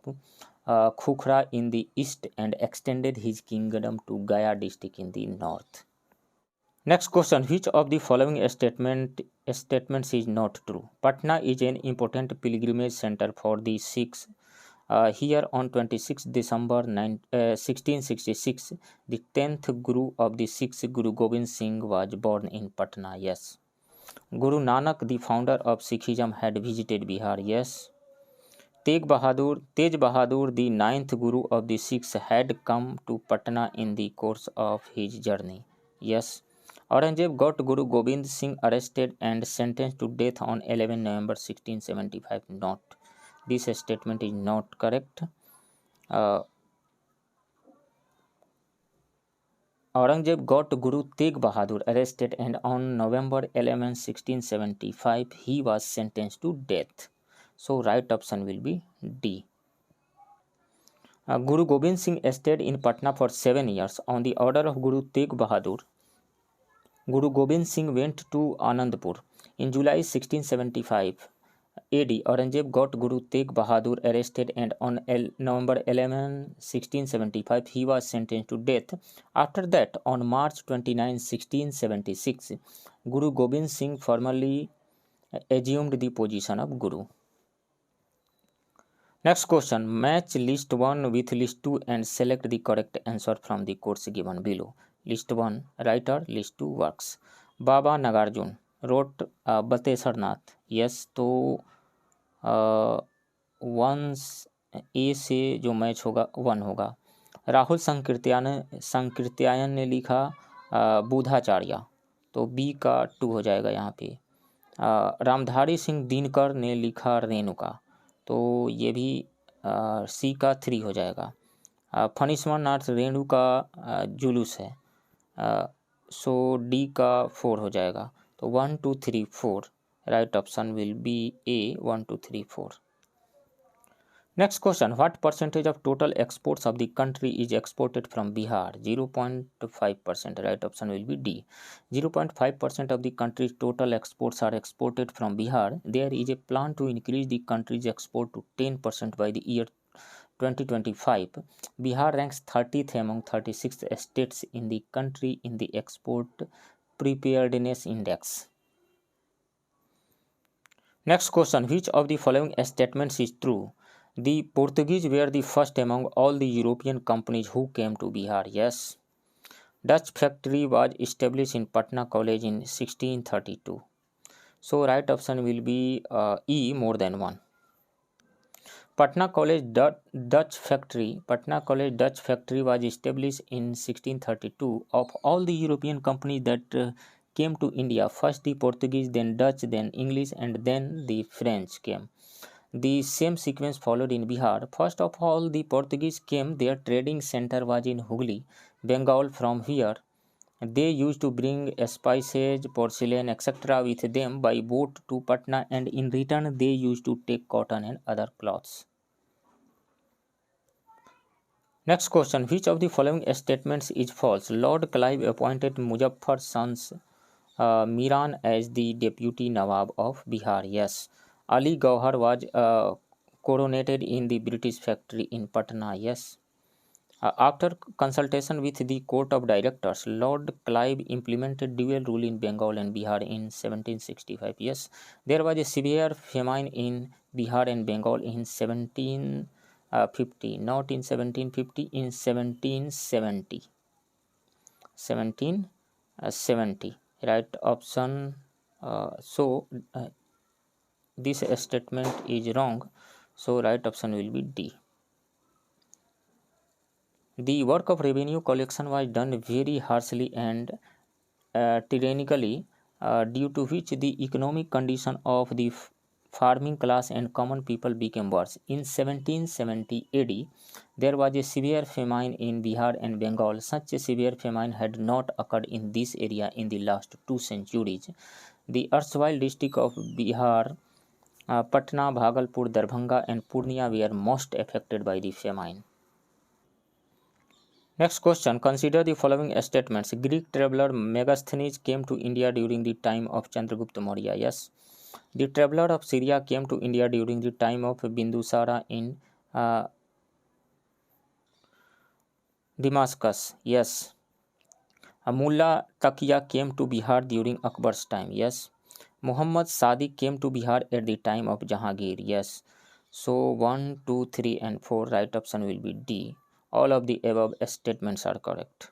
Khukhra in the east and extended his kingdom to Gaya district in the north. Next question: which of the following statements is not true? Patna is an important pilgrimage center for the Sikhs. Here on 26 December 1666, the 10th Guru of the Sikhs, Guru Gobind Singh, was born in Patna. Yes. Guru Nanak, the founder of Sikhism, had visited Bihar. Yes. Tej Bahadur, the 9th Guru of the Sikhs, had come to Patna in the course of his journey. Yes. Aurangzeb got Guru Gobind Singh arrested and sentenced to death on 11 November 1675. Not. This statement is not correct. Aurangzeb got Guru Tegh Bahadur arrested and on November 11, 1675, he was sentenced to death. So, right option will be D. Guru Gobind Singh stayed in Patna for 7 years. On the order of Guru Tegh Bahadur, Guru Gobind Singh went to Anandpur. In July 1675 AD, Aurangzeb got Guru Tegh Bahadur arrested and on November 11, 1675, he was sentenced to death. After that, on March 29, 1676, Guru Gobind Singh formally assumed the position of Guru. Next question: match list 1 with list 2 and select the correct answer from the quotes given below. List 1 writer, list 2 works. Baba Nagarjun wrote Batesar Nath. Yes, तो one ए से जो match होगा 1 होगा. राहुल संकीर्त्यायन ने लिखा बुधाचार्य, तो B का 2 हो जाएगा यहाँ पे. रामधारी सिंह दिनकर ने लिखा रेणुका, तो ये भी सी का 3 हो जाएगा. फणीश्वरनाथ रेणु का जुलूस है, सो डी का 4 हो जाएगा. तो 1 2 3 4, right option will be A, 1 2 3 4. Next question: what percentage of total exports of the country is exported from Bihar? 0.5%, right option will be D. 0.5% of the country's total exports are exported from Bihar. There is a plan to increase the country's export to 10% by the year 2025. Bihar ranks 30th among 36 states in the country in the Export Preparedness Index. Next question: which of the following statements is true? The Portuguese were the first among all the European companies who came to Bihar. Yes. Dutch factory was established in Patna College in 1632. So, right option will be E, more than 1. Patna College Dutch factory was established in 1632. Of all the European companies that came to India, first the Portuguese, then Dutch, then English, and then the French came. The same sequence followed in Bihar. First of all, the Portuguese came. Their trading center was in Hooghly, Bengal. From here, they used to bring spices, porcelain, etc. with them by boat to Patna, and in return, they used to take cotton and other cloths. Next question: which of the following statements is false? Lord Clive appointed Muzaffar's sons Miran as the deputy Nawab of Bihar. Yes. Ali Gauhar was coronated in the British factory in Patna. Yes. After consultation with the Court of Directors, Lord Clive implemented dual rule in Bengal and Bihar in 1765. Yes. There was a severe famine in Bihar and Bengal in 1750, not in 1750, in 1770. 1770, right option. This statement is wrong, so right option will be D. The work of revenue collection was done very harshly and tyrannically, due to which the economic condition of the farming class and common people became worse. In 1770 AD, there was a severe famine in Bihar and Bengal. Such a severe famine had not occurred in this area in the last 2 centuries. The erstwhile district of Bihar, Patna, Bhagalpur, Darbhanga, and Purnia were most affected by the famine. Next question. Consider the following statements. Greek traveler Megasthenes came to India during the time of Chandragupta Maurya. Yes. The traveler of Syria came to India during the time of Bindusara in Damascus. Yes. Mullah Taqiya came to Bihar during Akbar's time. Yes. Muhammad Sadiq came to Bihar at the time of Jahangir. Yes. So 1, 2, 3 and 4, right option will be D. All of the above statements are correct.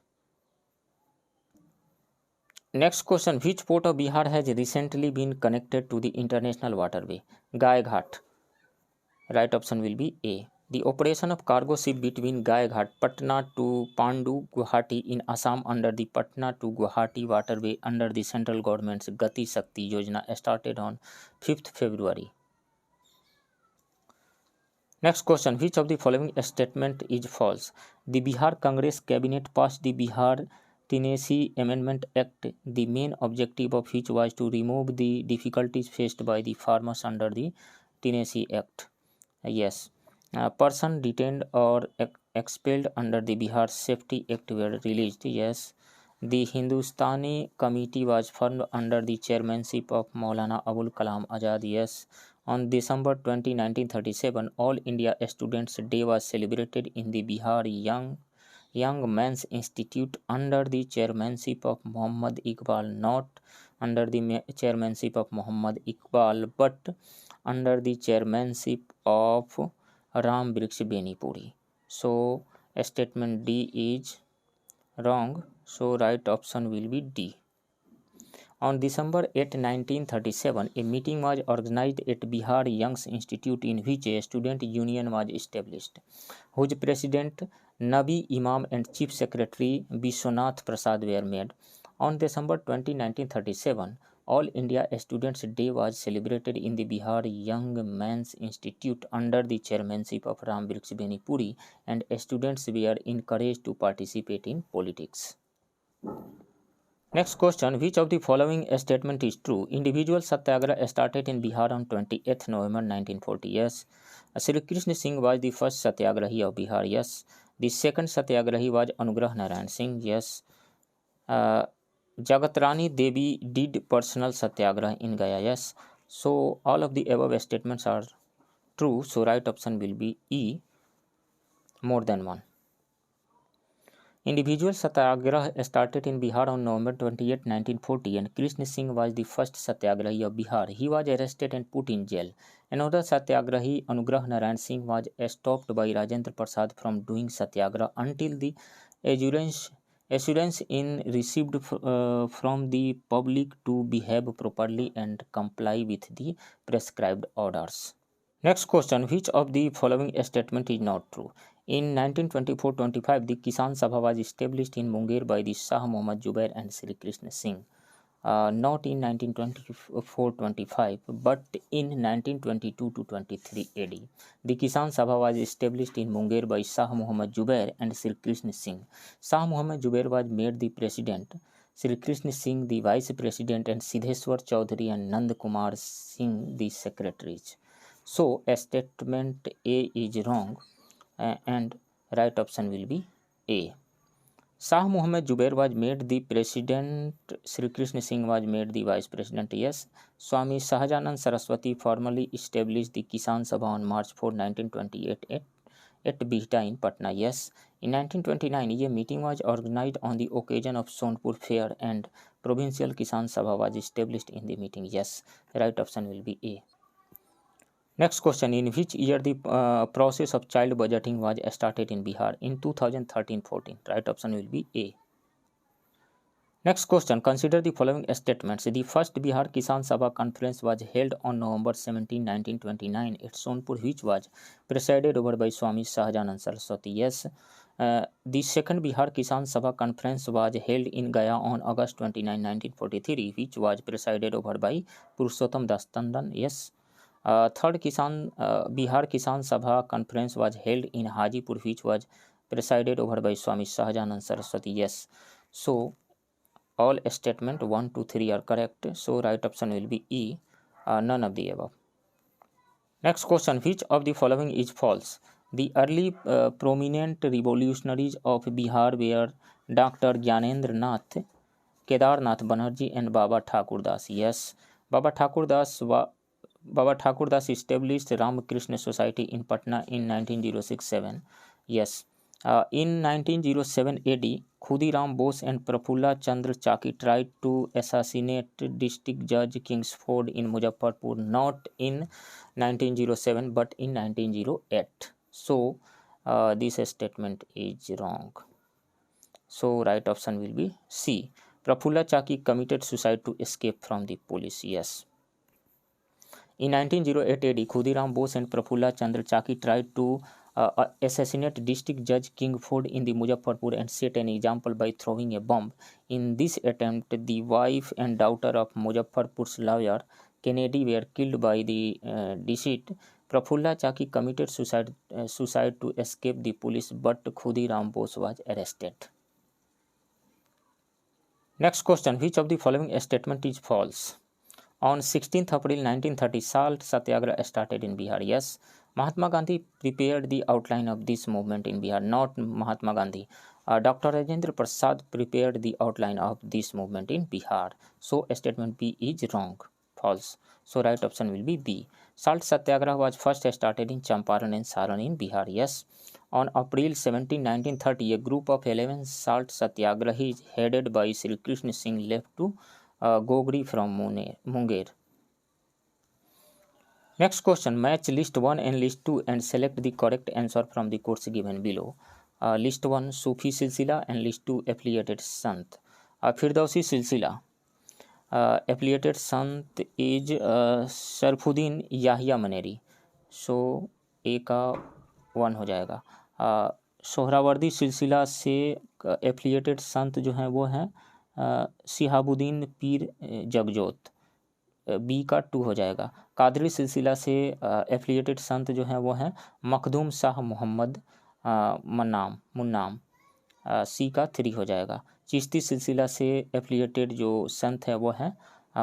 Next question. Which port of Bihar has recently been connected to the international waterway? Gai Ghat. Right option will be A. The operation of cargo ship between Gai Ghat, Patna to Pandu, Guwahati in Assam under the Patna to Guwahati waterway under the central government's Gati Shakti Yojana started on 5th February. Next question. Which of the following statement is false? The Bihar Congress Cabinet passed the Bihar Tennessee Amendment Act, the main objective of which was to remove the difficulties faced by the farmers under the Tennessee Act. Yes. A person detained or expelled under the Bihar Safety Act were released. Yes. The Hindustani Committee was formed under the chairmanship of Maulana Abul Kalam Azad. Yes. On December 20, 1937, All India Students' Day was celebrated in the Bihar Young Men's Institute under the chairmanship of Muhammad Iqbal, not under the chairmanship of Muhammad Iqbal, but under the chairmanship of Ram Briksha Benipuri. So statement D is wrong. So right option will be D. On December 8, 1937, a meeting was organized at Bihar Young's Institute in which a student union was established, whose president Nabi Imam and chief secretary Vishwanath Prasad were made. On December 20, 1937, All India Students' Day was celebrated in the Bihar Young Men's Institute under the chairmanship of Ram Briksha Benipuri, and students were encouraged to participate in politics. Next question. Which of the following statement is true? Individual Satyagraha started in Bihar on 28th November 1940. Yes. Sri Krishna Singh was the first Satyagrahi of Bihar. Yes. The second Satyagrahi was Anugrah Narayan Singh. Yes. Jagatrani Devi did personal Satyagraha in Gaya. Yes. So all of the above statements are true. So right option will be E, more than one. Individual Satyagraha started in Bihar on November 28, 1940, and Krishna Singh was the first Satyagrahi of Bihar. He was arrested and put in jail. Another Satyagrahi, Anugrah Narayan Singh, was stopped by Rajendra Prasad from doing Satyagraha until the assurance in received from the public to behave properly and comply with the prescribed orders. Next question. Which of the following statement is not true? In 1924-25, the Kisan Sabha was established in Munger by the Shah Muhammad Zubair and Sri Krishna Singh. Not in 1924-25, but in 1922-23 AD. The Kisan Sabha was established in Munger by Shah Muhammad Zubair and Sri Krishna Singh. Shah Muhammad Zubair was made the president, Sri Krishna Singh the vice president, and Siddheshwar Chaudhary and Nand Kumar Singh the secretaries. So statement A is wrong, and right option will be A. Shah Muhammad Zubair was made the president, Sri Krishna Singh was made the vice president. Yes. Swami Sahajanand Saraswati formally established the Kisan Sabha on March 4, 1928 at Bihta in Patna. Yes. In 1929, a meeting was organized on the occasion of Sonpur Fair and Provincial Kisan Sabha was established in the meeting. Yes. Right option will be A. Next question. In which year the process of child budgeting was started in Bihar? In 2013-14. Right option will be A. Next question. Consider the following statements. The first Bihar Kisan Sabha conference was held on November 17, 1929 at Sonpur, which was presided over by Swami Sahajanand Saraswati. Yes. The second Bihar Kisan Sabha conference was held in Gaya on August 29, 1943, which was presided over by Purushottam Das Tandon. Yes. Third Bihar Kisan Sabha conference was held in Hajipur, which was presided over by Swami Sahajanand Saraswati. Yes. So all statement 1, 2, 3 are correct. So right option will be E, none of the above. Next question, which of the following is false? The early prominent revolutionaries of Bihar were Dr. Gyanendra Nath, Kedarnath Banerjee and Baba Thakur Das. Yes, Baba Thakur Das established Ramakrishna Society in Patna in 1906-7. Yes. In 1907 AD, Khudiram Bose and Prafulla Chandra Chaki tried to assassinate District Judge Kingsford in Muzaffarpur, not in 1907 but in 1908. So, this statement is wrong. So, right option will be C. Prafulla Chaki committed suicide to escape from the police. Yes. In 1908 AD, Khudiram Bose and Prafulla Chandra Chaki tried to assassinate District Judge Kingsford in the Muzaffarpur and set an example by throwing a bomb. In this attempt, the wife and daughter of Muzaffarpur's lawyer Kennedy were killed by the deceased. Prafulla Chaki committed suicide to escape the police, but Khudiram Bose was arrested. Next question, which of the following statement is false? On 16th April 1930, Salt Satyagraha started in Bihar. Yes, Mahatma Gandhi prepared the outline of this movement in Bihar, not Mahatma Gandhi. Dr. Rajendra Prasad prepared the outline of this movement in Bihar. So, statement B is wrong, false. So, right option will be B. Salt Satyagraha was first started in Champaran and Saran in Bihar. Yes. On April 17, 1930, a group of 11 Salt Satyagrahis headed by Sri Krishna Singh left to Gogri from Munger. Next question, match list 1 and list 2 and select the correct answer from the quotes given below. List 1 Sufi Silsila and list 2 affiliated Sant. Firdausi Silsila affiliated Sant is Sarfuddin Yahya Maneri. So A का 1 हो जाएगा. सोहरावर्दी सिलसिला से affiliated संत जो हैं वो हैं सिहाबुद्दीन पीर Jagjot. B का 2 हो जाएगा. कादरी सिलसिला से एफिलिएटेड संत जो हैं वो हैं मखदूम शाह मोहम्मद मुन्नाम. सी का 3 हो जाएगा. चिश्ती सिलसिला से एफिलिएटेड जो संत है वो हैं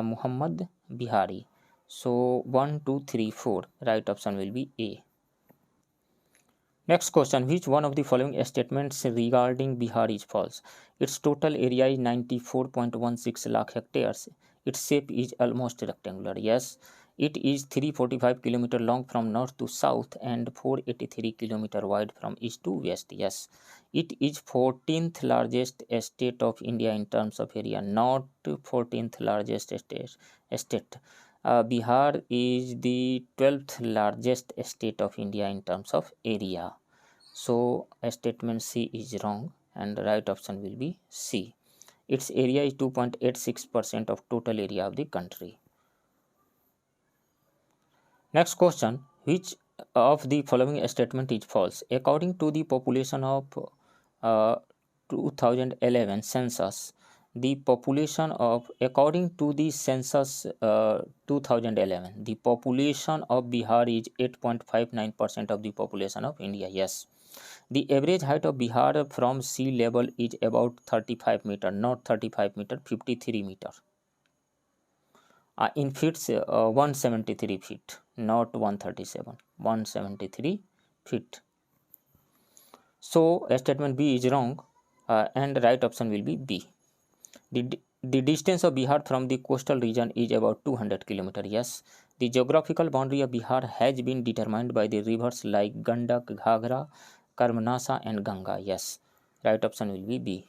मोहम्मद बिहारी. सो 1, 2, 3, 4 right option will be A. Next question, which one of the following statements regarding Bihar is false? Its total area is 94.16 lakh hectares. Its shape is almost rectangular. Yes. It is 345 km long from north to south and 483 km wide from east to west. Yes. It is 14th largest state of India in terms of area, not 14th largest state. Bihar is the 12th largest state of India in terms of area. So, statement C is wrong and the right option will be C. Its area is 2.86% of total area of the country. Next question, which of the following statement is false? According to the population of 2011 census, according to the census 2011, the population of Bihar is 8.59% of the population of India. Yes. The average height of Bihar from sea level is about 35 meter, not 35 meter, 53 meter. In feet, 173 feet, not 137, 173 feet. So, statement B is wrong and the right option will be B. The distance of Bihar from the coastal region is about 200 km. Yes. The geographical boundary of Bihar has been determined by the rivers like Gandak, Ghaghra, Karmnasa and Ganga. Yes. Right option will be B.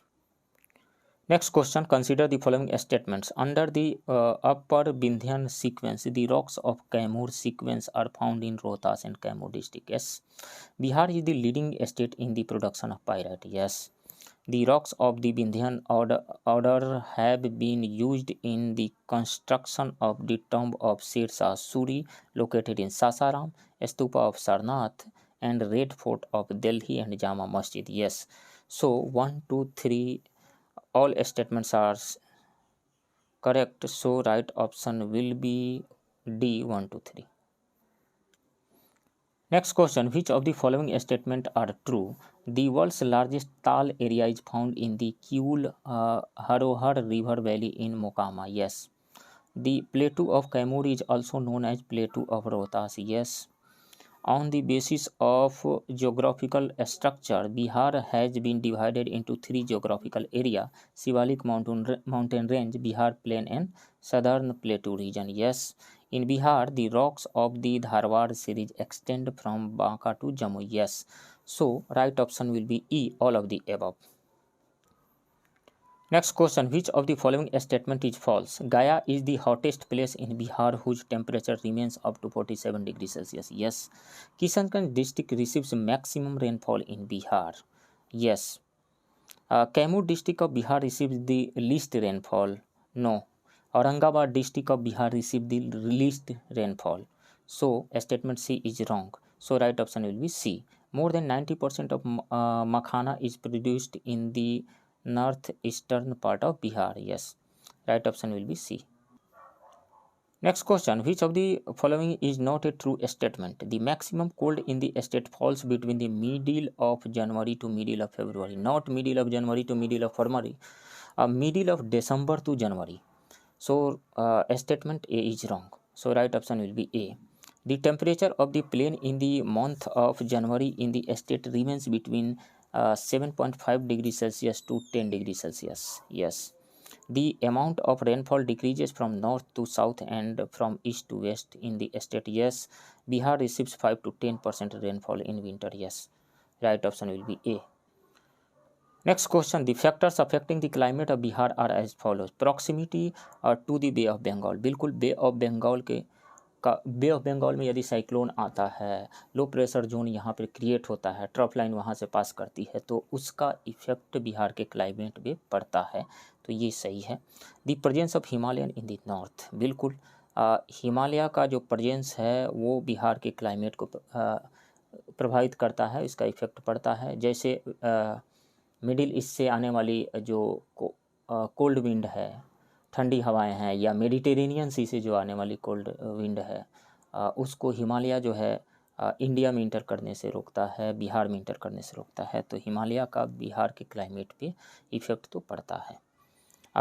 Next question, consider the following statements. Under the upper Vindhyan sequence, the rocks of Kaimur sequence are found in Rohtas and Kaimur district. Yes. Bihar is the leading state in the production of pyrite. Yes. The rocks of the Vindhyan order have been used in the construction of the tomb of Sher Shah Suri located in Sasaram, stupa of Sarnath and Red Fort of Delhi and Jama Masjid. Yes. So 1, 2, 3, all statements are correct. So right option will be D, 1, 2, 3. Next question, which of the following statements are true? The world's largest tal area is found in the Kiul Harohar River Valley in Mokama. Yes. The plateau of Kaimur is also known as plateau of Rohtas. Yes. On the basis of geographical structure, Bihar has been divided into 3 geographical areas: Shivalik mountain range, Bihar plain, and southern plateau region. Yes, in Bihar, the rocks of the Dharwad series extend from Banka to Jammu. Yes, so right option will be E, all of the above. Next question, which of the following statement is false? Gaya is the hottest place in Bihar whose temperature remains up to 47 degrees Celsius. Yes. Kishanganj district receives maximum rainfall in Bihar. Yes. Kaimur district of Bihar receives the least rainfall. No. Aurangabad district of Bihar receives the least rainfall. So statement C is wrong. So right option will be C. More than 90% of makhana is produced in the northeastern part of Bihar. Yes, right option will be C. Next question, which of the following is not a true statement? The maximum cold in the state falls between the middle of January to middle of February, not middle of January to middle of February, middle of December to January. So statement A is wrong. So right option will be A. The temperature of the plain in the month of January in the state remains between 7.5 degrees Celsius to 10 degrees Celsius. Yes. The amount of rainfall decreases from north to south and from east to west in the state. Yes. Bihar receives 5 to 10% rainfall in winter. Yes. Right option will be A. Next question, the factors affecting the climate of Bihar are as follows. Proximity to the Bay of Bengal. बिल्कुल bay of Bengal bay of Bengal में यदि cyclone आता है, low pressure zone यहाँ पर create होता है, trough line वहाँ से पास करती है, तो उसका इफेक्ट बिहार के क्लाइमेट पे पड़ता है, तो ये सही है. The presence of Himalayan in the north. बिल्कुल हिमालय का जो प्रेजेंस है वो बिहार के क्लाइमेट को प्रभावित करता है, इसका इफेक्ट पड़ता है. जैसे मिडिल ईस्ट से आने वाली जो कोल्ड विंड है, ठंडी हवाएं हैं, या मेडिटेरेनियन सी से जो आने वाली कोल्ड विंड है, उसको हिमालय जो है इंडिया में इंटर करने से रोकता है, बिहार में इंटर करने से रोकता है, तो हिमालय का बिहार के क्लाइमेट पे इफेक्ट तो पड़ता है.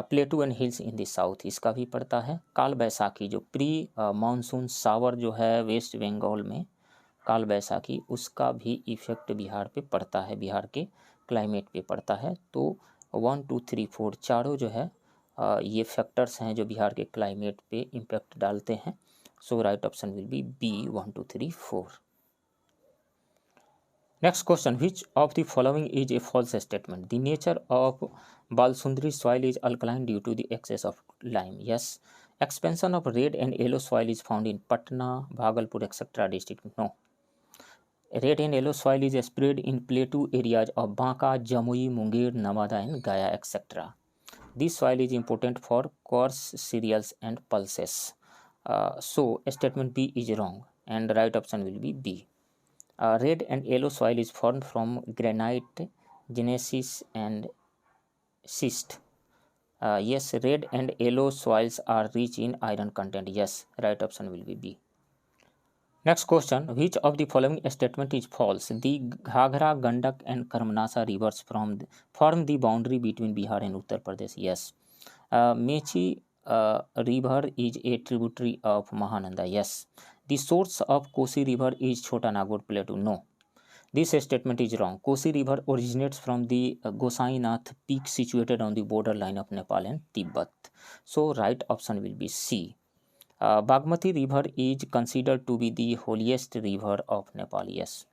प्लेटू and hills in the south, इसका भी पड़ता है. काल बैसाखी जो प्री मानसून सावर जो है वेस्ट बंगाल में, काल बैसाखी, उसका भी इफेक्ट बिहार पे पड़ता है, बिहार के क्लाइमेट पे पड़ता है. तो 1, 2, 3, 4 चारों जो है ये फैक्टर्स हैं जो बिहार के क्लाइमेट पे इम्पैक्ट डालते हैं. So right option will be B, 1, 2, 3, 4. Next question, which of the following is a false statement? The nature of Balsundari soil is alkaline due to the excess of lime. Yes. Expansion of red and yellow soil is found in Patna, Bhagalpur etcetera district. No. Red and yellow soil is spread in plateau areas of Banka, Jamui, Munger, Nawada and Gaya, etc. This soil is important for coarse cereals and pulses. So statement B is wrong and the right option will be B. Red and yellow soil is formed from granite, gneiss and schist. Yes, red and yellow soils are rich in iron content. Yes, right option will be B. Next question, which of the following statement is false? The Ghaghra, Gandak and Karmnasa rivers form the boundary between Bihar and Uttar Pradesh. Yes. Mechi river is a tributary of Mahananda. Yes. The source of Kosi river is Chota Nagpur Plateau. No. This statement is wrong. Kosi river originates from the Gosainath peak situated on the borderline of Nepal and Tibet. So right option will be C. Bagmati river is considered to be the holiest river of Nepal. Yes.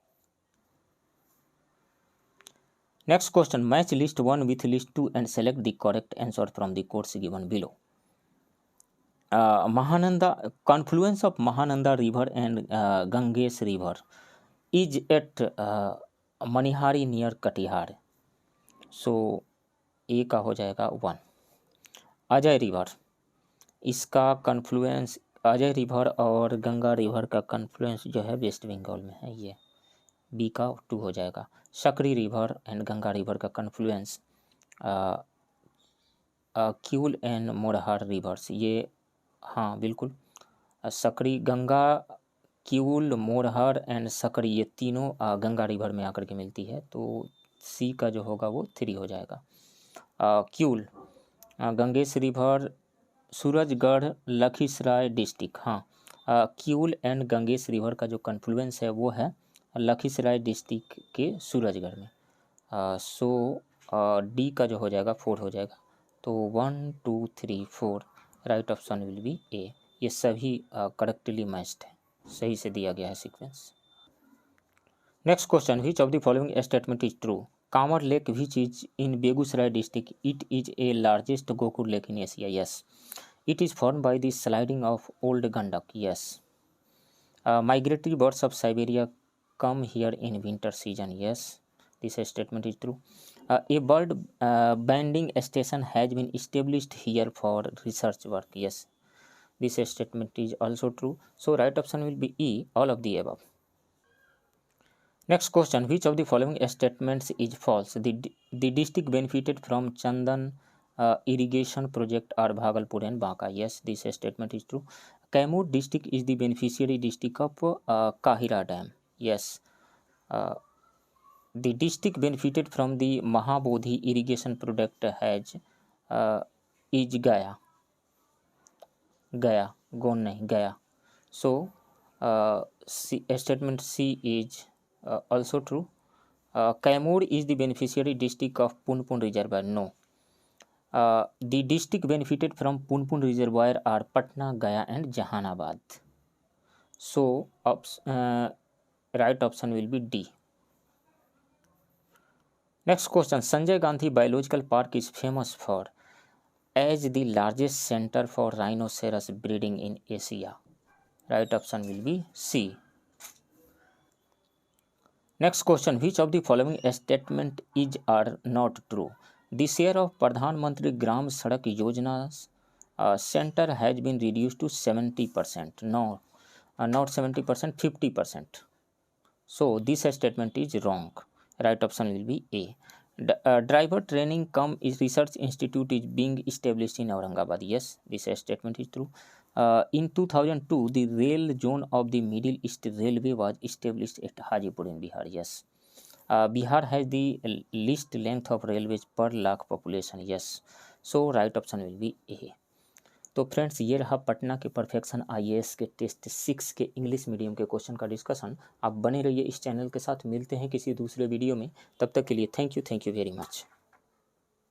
Next question, match list 1 with list 2 and select the correct answer from the course given below. Mahananda, confluence of Mahananda river and Ganges river is at Manihari near Katihar. So A का हो जाएगा 1. Ajay river, इसका confluence Ajay river और Ganga river का confluence जो है waste Bengal में है. ये बी का 2 हो जाएगा। सकरी रिवर एंड गंगा रिवर का कन्फ्लुएंस क्यूल एंड मोरहार रिवर्स, ये हाँ बिल्कुल सकरी, गंगा, क्यूल, मोरहर एंड सकरी, ये तीनों गंगा रिवर में आकर के मिलती है, तो सी का जो होगा वो 3 हो जाएगा। क्यूल गंगेश रिवर, सूरजगढ़, लखीसराय डिस्ट्रिक्ट, हाँ क्यूल एंड गंगेश रिवर का जो कन्फ्लुएंस है वो है लखीसराय डिस्ट्रिक्ट के सूरजगढ़ में। सो डी का जो हो जाएगा 4 हो जाएगा। तो 1 2 3 4 राइट ऑप्शन विल बी ए। ये सभी करेक्टली मैच्ड है, सही से दिया गया है sequence. Next question, which of the following statement is true? Kanwar lake which is in Begusarai district, it is a largest Gokul lake in Asia, yes. It is form by the sliding of old Gandak, yes. Migratory birds of Siberia come here in winter season, yes, this statement is true. A bird banding station has been established here for research work, yes, this statement is also true. So right option will be E, all of the above. Next question, which of the following statements is false? The district benefited from Chandan irrigation project are Bhagalpur and Banka, yes, this statement is true. Kaimur district is the beneficiary district of Kahira Dam, yes. The district benefited from the Mahabodhi irrigation project has is Gaya, Gone nahi, Gaya. So statement C is also true. Kaimur is the beneficiary district of Punpun Reservoir, no. The district benefited from Punpun Reservoir are Patna, Gaya and Jahanabad. So right option will be D. Next question, Sanjay Gandhi Biological Park is famous for as the largest center for rhinoceros breeding in Asia. Right option will be C. Next question, which of the following statement is or not true? The share of Pradhan Mantri Gram Sadak Yojana center has been reduced to 70%. No, not 70%, 50%. So this statement is wrong. Right option will be A. Driver training cum research institute is being established in Aurangabad. Yes, this statement is true. In 2002, the rail zone of the Middle East Railway was established at Hajipur in Bihar. Yes. Bihar has the least length of railways per lakh population. Yes. So right option will be A. तो friends, ये रहा पटना के perfection IAS के test 6 के English medium के question का discussion. आप बने रहिए इस चैनल के साथ, मिलते हैं किसी दूसरे वीडियो में, तब तक के लिए थैंक यू वेरी मच।